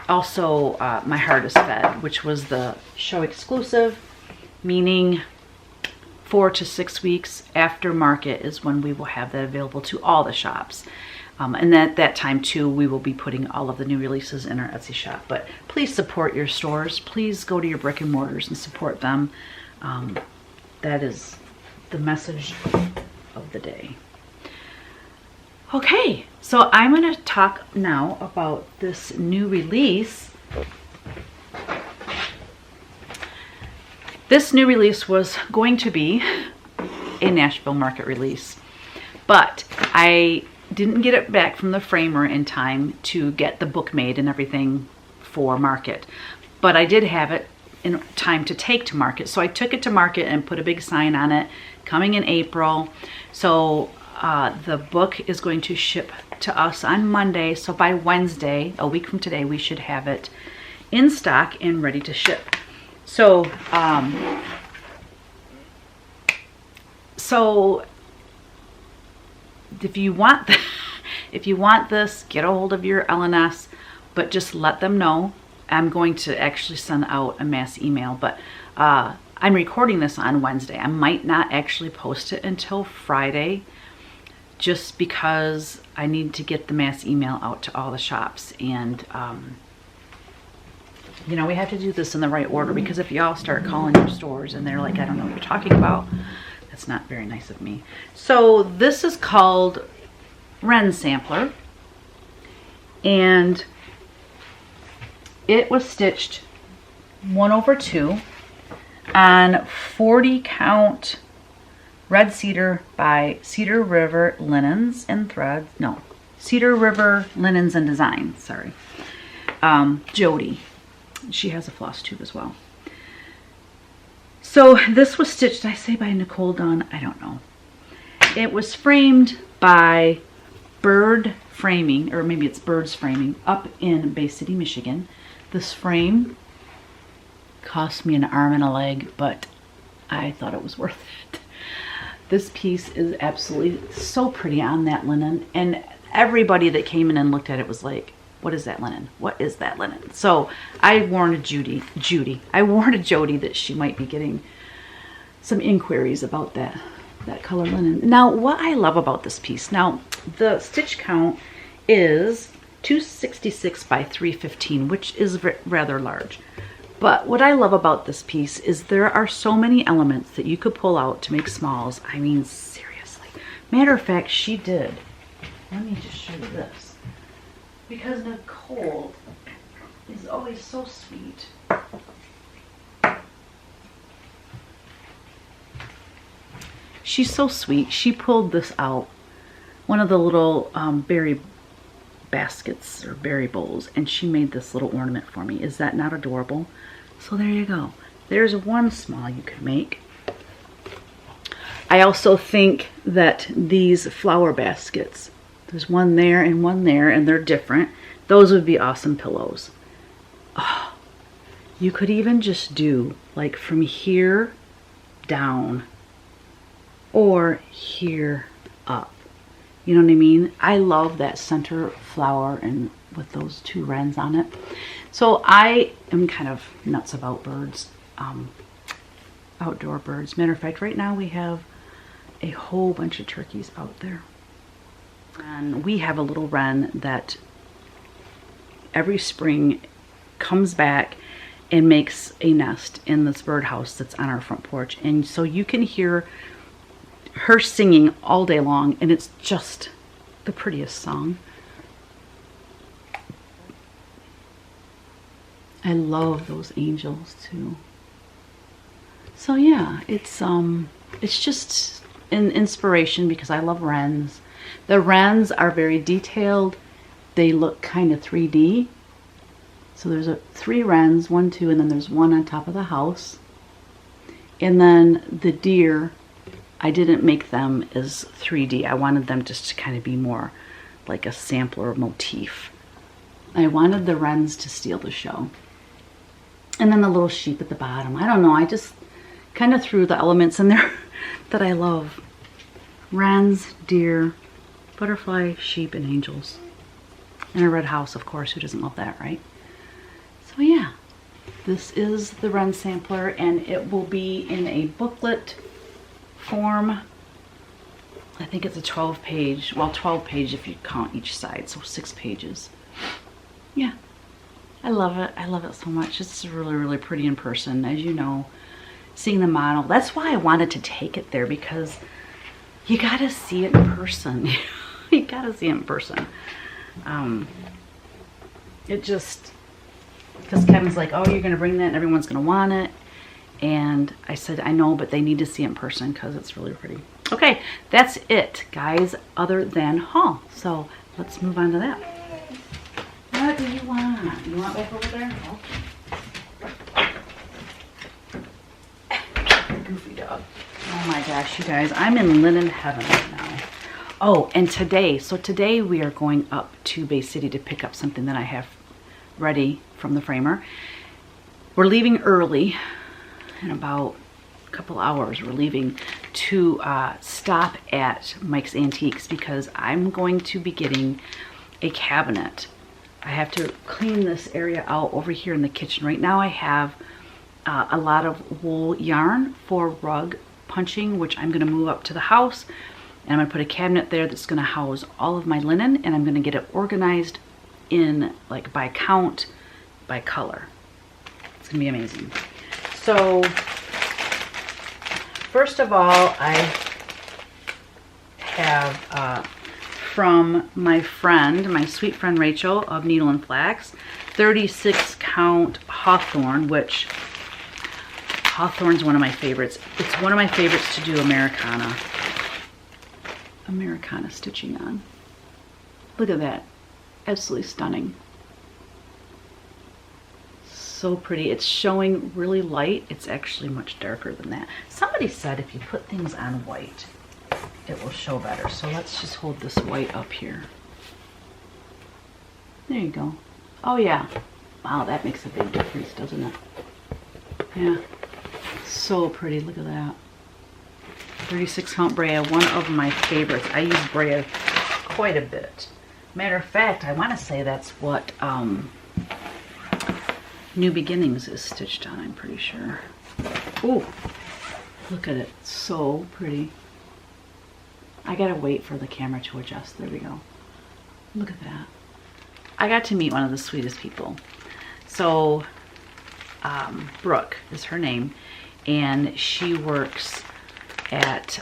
also My Heart is Fed, which was the show exclusive, meaning 4 to 6 weeks after market is when we will have that available to all the shops. And at that time too, we will be putting all of the new releases in our Etsy shop. But please support your stores. Please go to your brick and mortars and support them. That is the message of the day. Okay, so I'm going to talk now about this new release. This new release was going to be a Nashville market release, but I didn't get it back from the framer in time to get the book made and everything for market. But I did have it in time to take to market. So I took it to market and put a big sign on it, coming in April. So the book is going to ship to us on Monday. So by Wednesday, a week from today, we should have it in stock and ready to ship. So, if you want this, get a hold of your LNS, but just let them know. I'm going to actually send out a mass email, but I'm recording this on Wednesday. I might not actually post it until Friday, just because I need to get the mass email out to all the shops. And we have to do this in the right order, because if y'all start calling your stores and they're like, I don't know what you're talking about, that's not very nice of me. So this is called Wren Sampler, and it was stitched 1/2 on 40 count red cedar by Cedar River Linens and Threads. No, Cedar River Linens and Designs, sorry. Jody. She has a Flosstube as well. So this was stitched, I say by Nicole Dunn, I don't know. It was framed by Bird Framing, or maybe it's Birds Framing, up in Bay City, Michigan. This frame cost me an arm and a leg, but I thought it was worth it. This piece is absolutely so pretty on that linen, and everybody that came in and looked at it was like, what is that linen? What is that linen? So I warned Jody that she might be getting some inquiries about that color linen. Now, what I love about this piece, now the stitch count is 266 by 315, which is rather large. But what I love about this piece is there are so many elements that you could pull out to make smalls. I mean, seriously. Matter of fact, she did. Let me just show you this. Because Nicole is always so sweet. She's so sweet. She pulled this out, one of the little berry baskets or berry bowls, and she made this little ornament for me. Is that not adorable? So there you go. There's one small you could make. I also think that these flower baskets, there's one there, and they're different. Those would be awesome pillows. Oh, you could even just do like from here down or here up. You know what I mean? I love that center flower and with those two wrens on it. So I am kind of nuts about birds, outdoor birds. Matter of fact, right now we have a whole bunch of turkeys out there. And we have a little wren that every spring comes back and makes a nest in this birdhouse that's on our front porch. And so you can hear her singing all day long, and it's just the prettiest song. I love those angels too. So yeah, it's just an inspiration because I love wrens. The wrens are very detailed. They look kind of 3D. So there's 3 wrens, 1, 2, and then there's one on top of the house. And then the deer, I didn't make them as 3D. I wanted them just to kind of be more like a sampler motif. I wanted the wrens to steal the show. And then the little sheep at the bottom. I don't know, I just kind of threw the elements in there that I love. Wrens, deer, butterfly, sheep, and angels. And a red house, of course. Who doesn't love that, right? So yeah, this is the Wren Sampler, and it will be in a booklet form. I think it's a 12-page, well, 12-page if you count each side, so 6 pages. Yeah, I love it. I love it so much. It's really, really pretty in person, as you know. Seeing the model, that's why I wanted to take it there, because you gotta see it in person. You gotta see it in person. It just, because Kevin's like, oh, you're gonna bring that and everyone's gonna want it. And I said, I know, but they need to see it in person because it's really pretty. Okay, that's it, guys, other than haul. So let's move on to that. What do you want? You want back over there? Okay. Goofy dog. Oh my gosh, you guys, I'm in linen heaven right now. Oh, and today we are going up to Bay City to pick up something that I have ready from the framer. We're leaving early. In about a couple hours, we're leaving to stop at Mike's Antiques because I'm going to be getting a cabinet. I have to clean this area out over here in the kitchen. Right now I have a lot of wool yarn for rug punching, which I'm going to move up to the house, and I'm going to put a cabinet there that's going to house all of my linen, and I'm going to get it organized in like by count, by color. It's going to be amazing. So, first of all, I have from my friend, my sweet friend Rachel of Needle and Flax, 36 count Hawthorn, which Hawthorn's one of my favorites. It's one of my favorites to do Americana stitching on. Look at that. Absolutely stunning. So pretty. It's showing really light. It's actually much darker than that. Somebody said if you put things on white, it will show better. So let's just hold this white up here. There you go. Oh yeah. Wow, that makes a big difference, doesn't it? Yeah. So pretty. Look at that. 36 count Brea, one of my favorites. I use Brea quite a bit. Matter of fact, I want to say that's what New Beginnings is stitched on, I'm pretty sure. Ooh, look at it. So pretty. I gotta wait for the camera to adjust. There we go. Look at that. I got to meet one of the sweetest people. So, Brooke is her name, and she works at,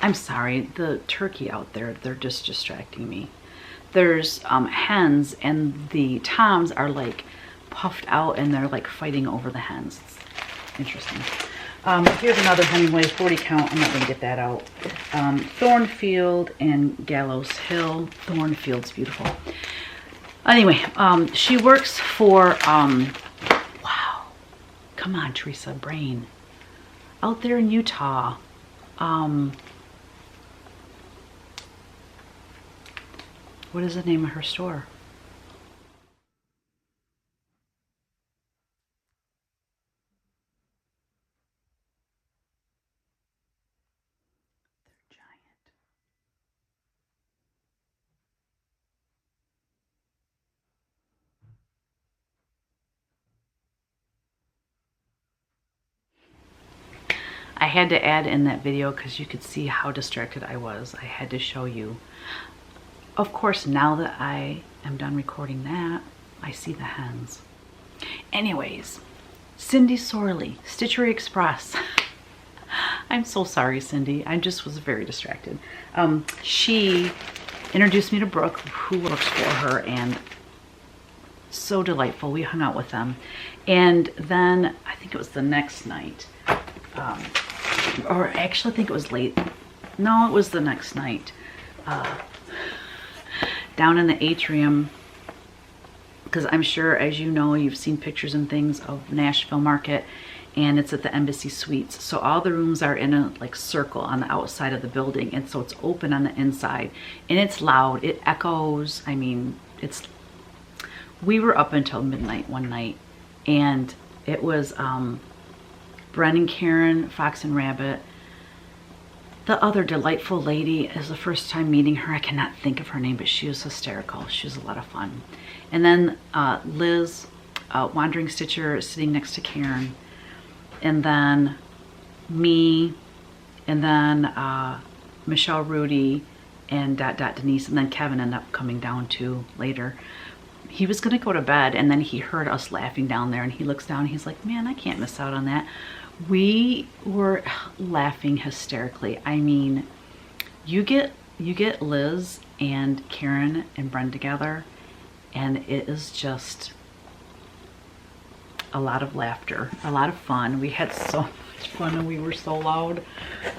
I'm sorry, the turkey out there, they're just distracting me. There's hens, and the toms are like puffed out, and they're like fighting over the hens. It's interesting. Here's another Hemingway 40 count. I'm not going to get that out. Thornfield and Gallows Hill. Thornfield's beautiful. Anyway, she works for, wow, come on, Theresa, brain. Out there in Utah. What is the name of her store? They're giant. I had to add in that video because you could see how distracted I was. I had to show you. Of course, now that I am done recording that, I see the hens. Anyways, Cindy Sorley, Stitchery Express. I'm so sorry, Cindy. I just was very distracted. She introduced me to Brooke, who works for her, and so delightful. We hung out with them. And then, I think it was the next night, or actually I think it was late. No, it was the next night. Down in the atrium, because I'm sure, as you know, you've seen pictures and things of Nashville Market, and it's at the Embassy Suites. So all the rooms are in a like circle on the outside of the building, and so it's open on the inside, and it's loud, it echoes. I mean, we were up until midnight one night, and it was Bren and Karen, Fox and Rabbit. The other delightful lady is the first time meeting her. I cannot think of her name, but she was hysterical. She was a lot of fun. And then Liz, Wandering Stitcher, sitting next to Karen. And then me, and then Michelle Rudy, and Denise, and then Kevin ended up coming down too later. He was gonna go to bed, and then he heard us laughing down there, and he looks down and he's like, man, I can't miss out on that. We were laughing hysterically. I mean, you get Liz and Karen and Bren together, and it is just a lot of laughter, a lot of fun. We had so much fun, and we were so loud.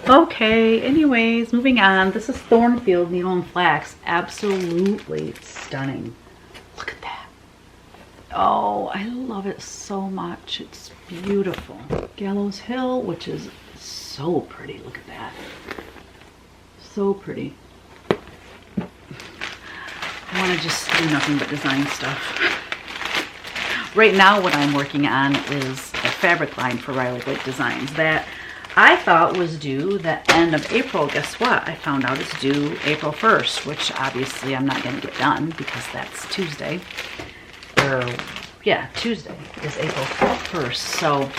Okay, anyways, moving on. This is Thornfield Needle and Flax. Absolutely stunning. Look at that. Oh, I love it so much. It's beautiful. Gallows Hill, which is so pretty. Look at that. So pretty. I want to just do nothing but design stuff. Right now what I'm working on is a fabric line for Riley Blake Designs that I thought was due the end of April. Guess what? I found out it's due April 1st, which obviously I'm not going to get done because that's Tuesday. Yeah, Tuesday is April 1st. So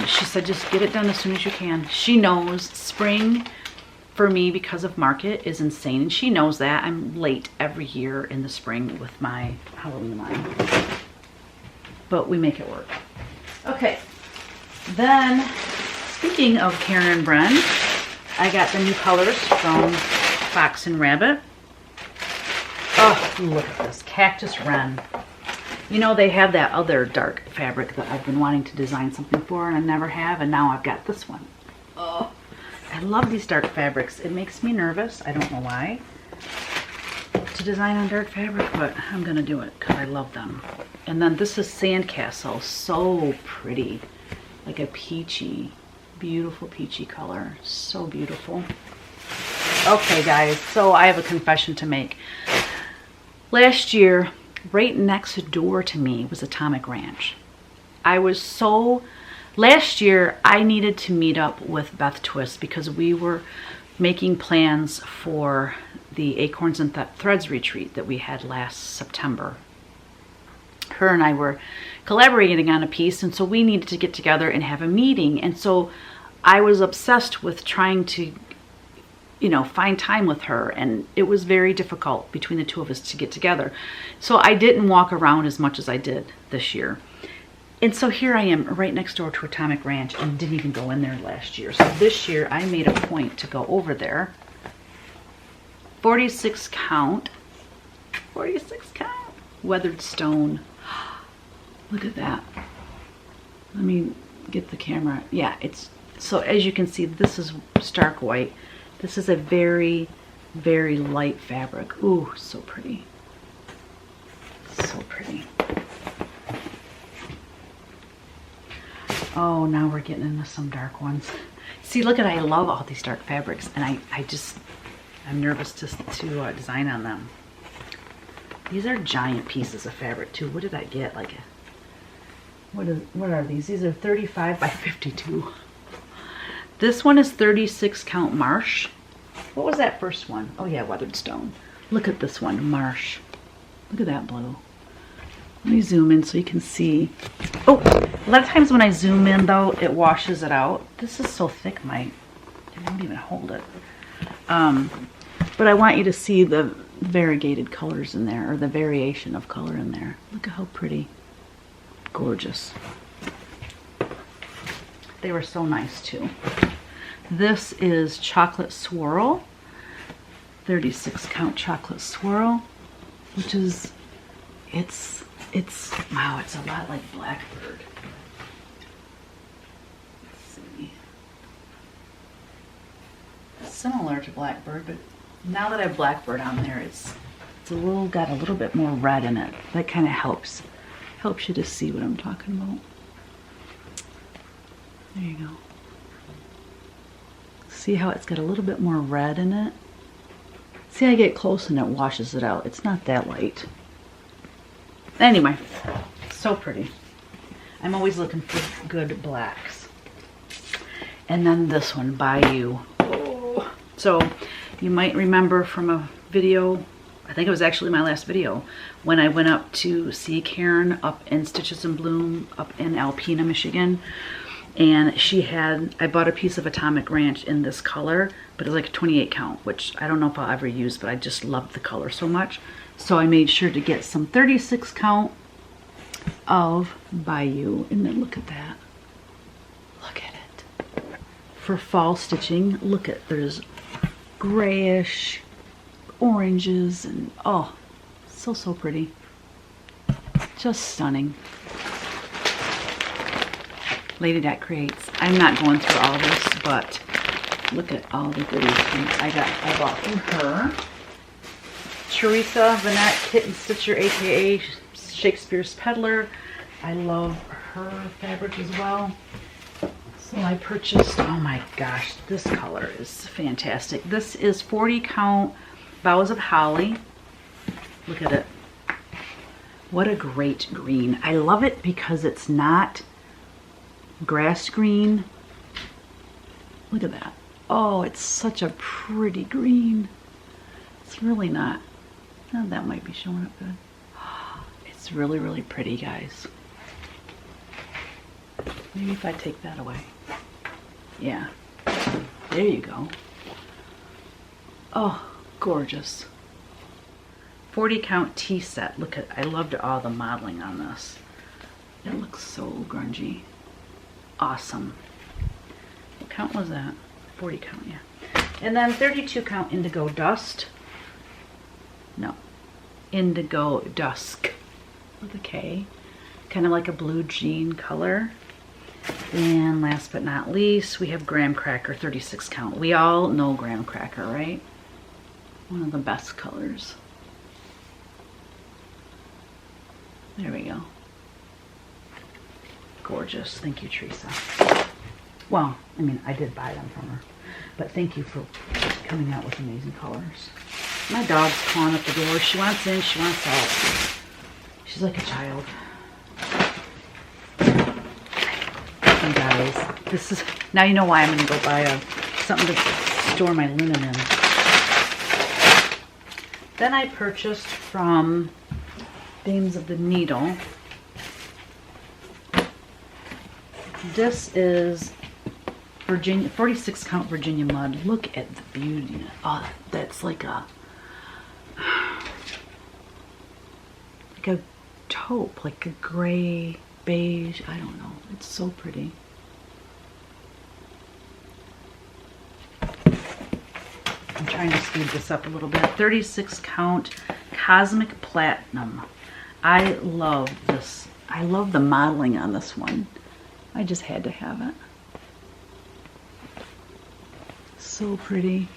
she said just get it done as soon as you can. She knows spring for me because of market is insane, and she knows that. I'm late every year in the spring with my Halloween line, but we make it work. Okay, then speaking of Karen and Bren, I got the new colors from Fox and Rabbit. Oh, look at this Cactus Wren. You know, they have that other dark fabric that I've been wanting to design something for, and I never have, and now I've got this one. Oh, I love these dark fabrics. It makes me nervous. I don't know why to design on dark fabric, but I'm gonna do it because I love them. And then this is Sandcastle. So pretty, like a peachy, beautiful peachy color. So beautiful. Okay, guys, so I have a confession to make. Last year, right next door to me was Atomic Ranch. Last year I needed to meet up with Beth Twist because we were making plans for the Acorns and Threads retreat that we had last September. Her and I were collaborating on a piece, and so we needed to get together and have a meeting. And so I was obsessed with trying to, you know, find time with her, and it was very difficult between the two of us to get together. So I didn't walk around as much as I did this year. And so here I am right next door to Atomic Ranch and didn't even go in there last year. So this year I made a point to go over there. 46 count. 46 count. Weathered stone. Look at that. Let me get the camera. Yeah, it's, so as you can see, this is stark white. This is a very, very light fabric. Ooh, so pretty. So pretty. Oh, now we're getting into some dark ones. See, look at, I love all these dark fabrics, and I'm nervous to design on them. These are giant pieces of fabric too. What did I get? Like, what are these? These are 35 by 52. This one is 36 count marsh. What was that first one? Oh yeah, weathered stone. Look at this one, marsh. Look at that blue. Let me zoom in so you can see. Oh, a lot of times when I zoom in though, it washes it out. This is so thick, I won't even hold it. But I want you to see the variegated colors in there, or the variation of color in there. Look at how pretty. Gorgeous. They were so nice too. This is chocolate swirl. 36 count chocolate swirl, which is, it's wow, it's a lot like Blackbird. Let's see. It's similar to Blackbird, but now that I have Blackbird on there, it's got a little bit more red in it. That kind of helps you to see what I'm talking about. There you go. See how it's got a little bit more red in it? See, I get close and it washes it out. It's not that light. Anyway, so pretty. I'm always looking for good blacks. And then this one, Bayou. Oh. So you might remember from a video, I think it was actually my last video, when I went up to see Karen up in Stitches in Bloom up in Alpena, Michigan. And I bought a piece of Atomic Ranch in this color, but it was like a 28 count, which I don't know if I'll ever use, but I just loved the color so much. So I made sure to get some 36 count of Bayou, and then look at that. Look at it. For fall stitching, look at, there's grayish, oranges, and oh, so pretty. Just stunning. Lady Dot Creates. I'm not going through all this, but look at all the goodies I bought from her. Theresa, Venette, Kitten Stitcher, aka Shakespeare's Peddler. I love her fabric as well. So I purchased, oh my gosh, this color is fantastic. This is 40 count Boughs of Holly. Look at it. What a great green. I love it because it's not grass green. Look at that. Oh, it's such a pretty green. It's really not. Oh, that might be showing up good. It's really, really pretty, guys. Maybe if I take that away. Yeah. There you go. Oh, gorgeous. 40 count tea set. Look at, I loved all the modeling on this. It looks so grungy. Awesome. What count was that? 40 count, yeah. And then 32 count Indigo Dust. No. Indigo Dusk with a K. Kind of like a blue jean color. And last but not least, we have Graham Cracker 36 count. We all know Graham Cracker, right? One of the best colors. There we go. Gorgeous. Thank you, Theresa. Well, I mean, I did buy them from her, but thank you for coming out with amazing colors. My dog's clawing at the door. She wants in, she wants out. She's like a child. And guys, this is, now you know why I'm going to go buy something to store my linen in. Then I purchased from Dames of the Needle. This is Virginia 46 count Virginia mud. Look at the beauty. Oh, that's like a taupe, like a gray, beige. I don't know. It's so pretty. I'm trying to speed this up a little bit. 36 count Cosmic Platinum. I love this. I love the modeling on this one. I just had to have it. So pretty.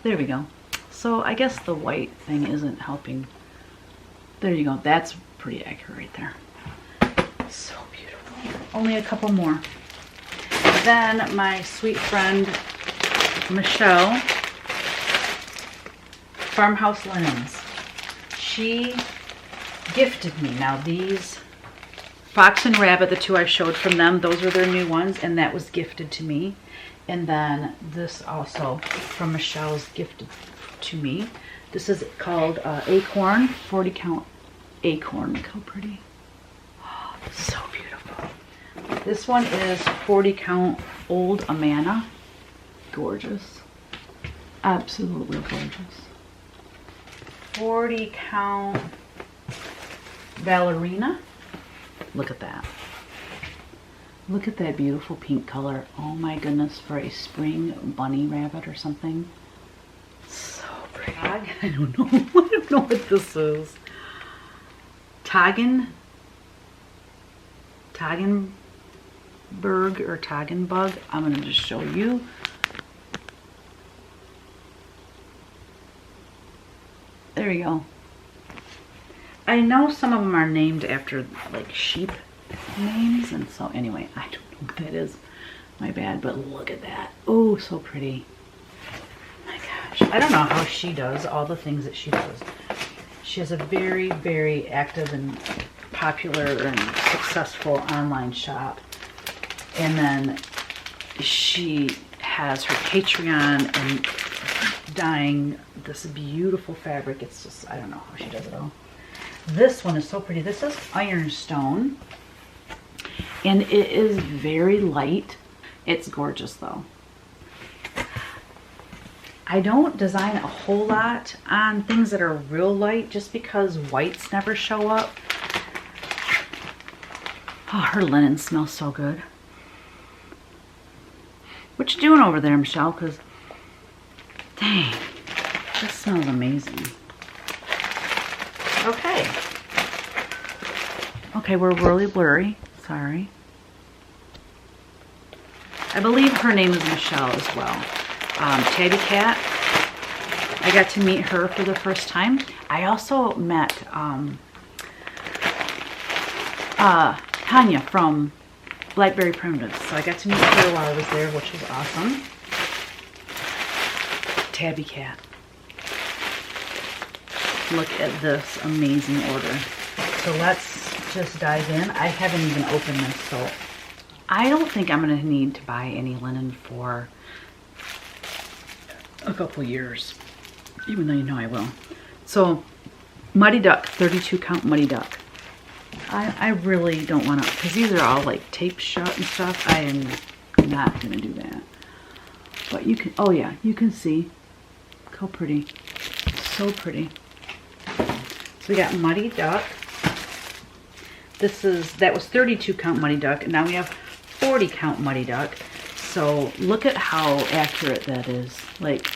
There we go. So I guess the white thing isn't helping. There you go. That's pretty accurate right there. So beautiful. Only a couple more. Then my sweet friend Michelle, Farmhouse Linens. She gifted me. Now these Fox and Rabbit, the two I showed from them, those are their new ones, and that was gifted to me. And then this also from Michelle's gifted to me. This is called Acorn, 40 count Acorn. Look how pretty. Oh, so beautiful. This one is 40 count Old Amana. Gorgeous. Absolutely gorgeous. 40 count Ballerina. Look at that. Look at that beautiful pink color. Oh my goodness, for a spring bunny rabbit or something. So pretty. I don't know. I don't know what this is. Toggenberg or Toggenbug. I'm going to just show you. There we go. I know some of them are named after like sheep names, and so anyway, I don't know what that is. My bad, but look at that. Oh, so pretty. My gosh. I don't know how she does all the things that she does. She has a very, very active and popular and successful online shop. And then she has her Patreon and dyeing this beautiful fabric. It's just, I don't know how she does it all. This one is so pretty. This is Ironstone. And it is very light. It's gorgeous though. I don't design a whole lot on things that are real light just because whites never show up. Oh, her linen smells so good. What you doing over there, Michelle? Because, dang, this smells amazing. Okay. Okay, we're really blurry. Sorry. I believe her name is Michelle as well. Tabby Cat. I got to meet her for the first time. I also met Tanya from Blackberry Primitives. So I got to meet her while I was there, which was awesome. Tabby Cat. Look at this amazing order. So let's just dive in. I haven't even opened this, so I don't think I'm going to need to buy any linen for a couple years, even though you know I will. So Muddy Duck, 32 count Muddy Duck. I really don't want to, because these are all like taped shut and stuff. I am not going to do that. But you can, oh yeah, you can see. Look how pretty. So pretty. So we got Muddy Duck. That was 32 count Muddy Duck, and now we have 40 count Muddy Duck. So look at how accurate that is. Like,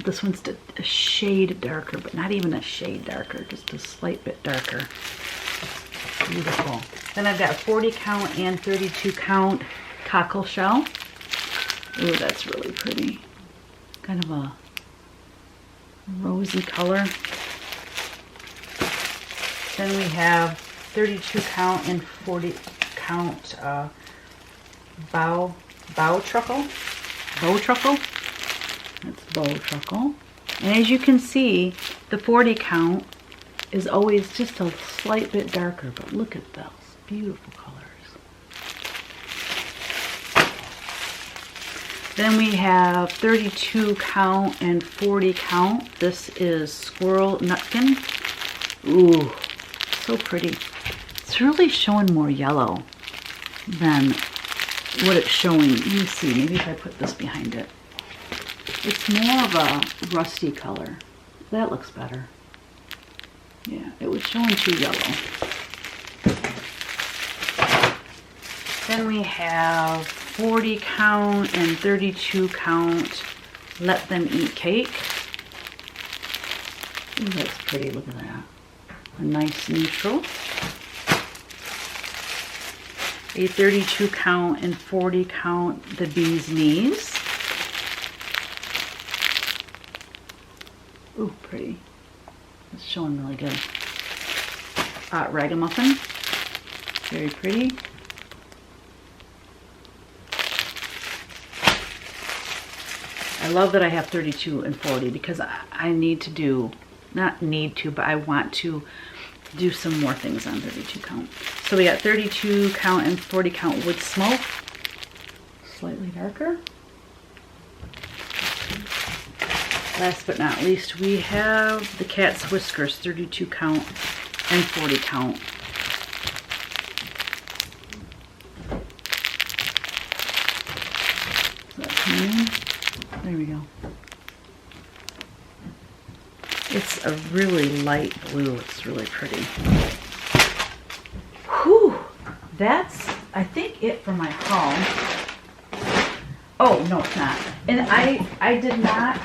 this one's a shade darker, but not even a shade darker, just a slight bit darker. Beautiful. Then I've got 40 count and 32 count cockle shell. Ooh, that's really pretty. Kind of a rosy color. Then we have 32 count and 40 count bow truckle. Bow truckle. That's bow truckle. And as you can see, the 40 count is always just a slight bit darker, but look at those beautiful colors. Then we have 32 count and 40 count. This is Squirrel Nutkin. Ooh, so pretty. It's really showing more yellow than what it's showing. Let me see, maybe if I put this behind it. It's more of a rusty color. That looks better. Yeah, it was showing too yellow. Then we have 40 count and 32 count Let Them Eat Cake. Ooh, that's pretty, look at that. A nice neutral. A 32 count and 40 count The Bee's Knees. Ooh, pretty. It's showing really good. Ragamuffin. Very pretty. I love that I have 32 and 40 because I need to do, not need to, but I want to do some more things on 32 count. So we got 32 count and 40 count Wood Smoke. Slightly darker. Last but not least, we have the Cat's Whiskers, 32 count and 40 count. So that's coming in. There we go. It's a really light blue. It's really pretty. Whew! That's, I think, it for my haul. Oh, no, it's not. And I did not,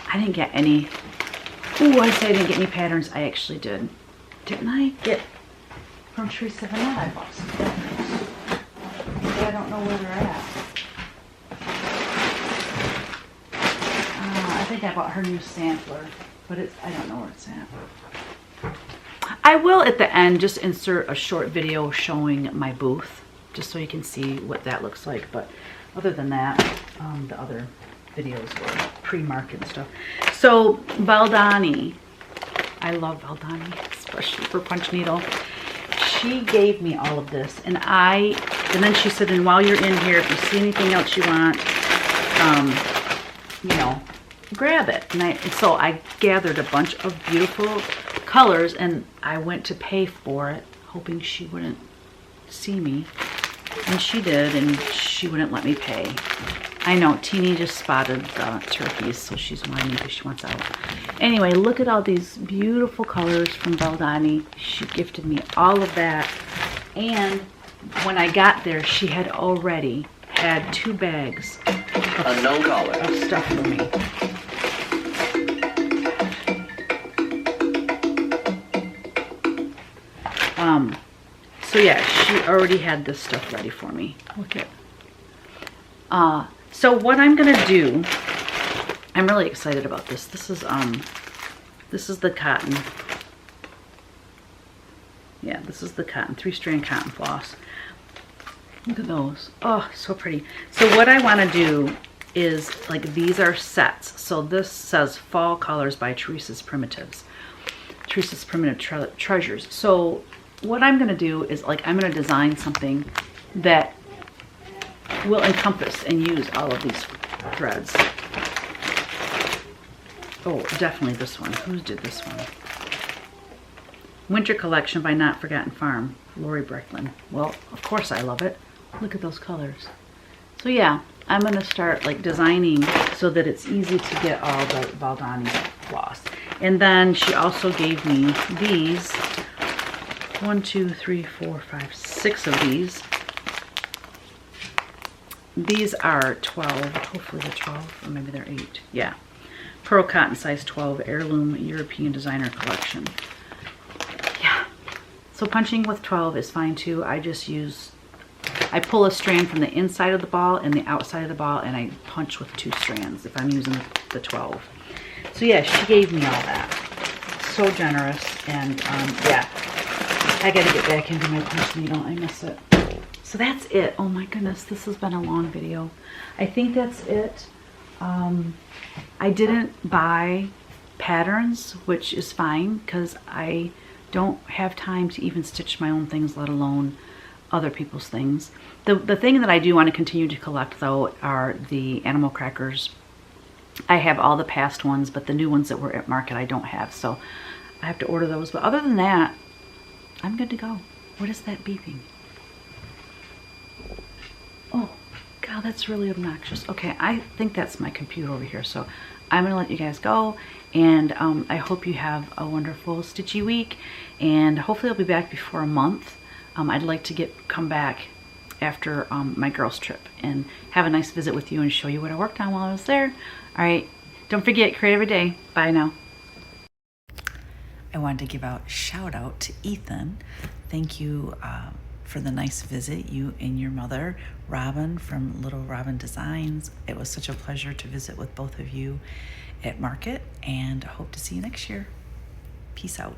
I didn't get any. Ooh, I said I didn't get any patterns. I actually did. Didn't I get from Theresa Venette? I bought some patterns. But I don't know where they're at. I think I bought her new sampler, but I don't know where it's at. I will at the end just insert a short video showing my booth, just so you can see what that looks like. But other than that, the other videos were pre-marked and stuff. So Valdani, I love Valdani, especially for punch needle. She gave me all of this, and then she said, and while you're in here, if you see anything else you want, you know, grab it. And so I gathered a bunch of beautiful colors, and I went to pay for it, hoping she wouldn't see me. And she did, and she wouldn't let me pay. I know, Teeny just spotted the turkeys, so she's whining because she wants out. Anyway, look at all these beautiful colors from Valdani. She gifted me all of that. And when I got there, she had already had 2 bags unknown caller of stuff for me. So yeah, she already had this stuff ready for me. Look at. So what I'm gonna do, I'm really excited about this. This is the cotton. Yeah, this is the cotton, 3-strand cotton floss. Look at those. Oh, so pretty. So what I want to do is, like, these are sets. So this says Fall Colors by Theresa's Primitives. Theresa's Primitive Treasures. So what I'm going to do is, like, I'm going to design something that will encompass and use all of these threads. Oh, definitely this one. Who did this one? Winter Collection by Not Forgotten Farm, Lori Brecklin. Well, of course I love it. Look at those colors. So yeah, I'm going to start, like, designing so that it's easy to get all the Valdani floss. And then she also gave me these. 1, 2, 3, 4, 5, 6 of these. These are 12. Hopefully they're 12, or maybe they're 8. Yeah. Pearl Cotton size 12 Heirloom European Designer Collection. Yeah. So punching with 12 is fine too. I pull a strand from the inside of the ball and the outside of the ball, and I punch with 2 strands if I'm using the 12. So yeah, she gave me all that. So generous. And yeah, I gotta get back into my punch needle. I miss it. So that's it. Oh my goodness, this has been a long video. I think that's it. I didn't buy patterns, which is fine because I don't have time to even stitch my own things, let alone other people's things. The thing that I do want to continue to collect though are the animal crackers. I have all the past ones, but the new ones that were at market I don't have, so I have to order those. But other than that, I'm good to go. What is that beeping? Oh, God, that's really obnoxious. Okay, I think that's my computer over here, so I'm gonna let you guys go, and I hope you have a wonderful Stitchy week, and hopefully I'll be back before a month. I'd like to come back after my girls trip and have a nice visit with you and show you what I worked on while I was there. All right, don't forget, create every day. Bye now. I wanted to give a shout out to Ethan. Thank you for the nice visit, you and your mother, Robin from Little Robin Designs. It was such a pleasure to visit with both of you at market, and I hope to see you next year. Peace out.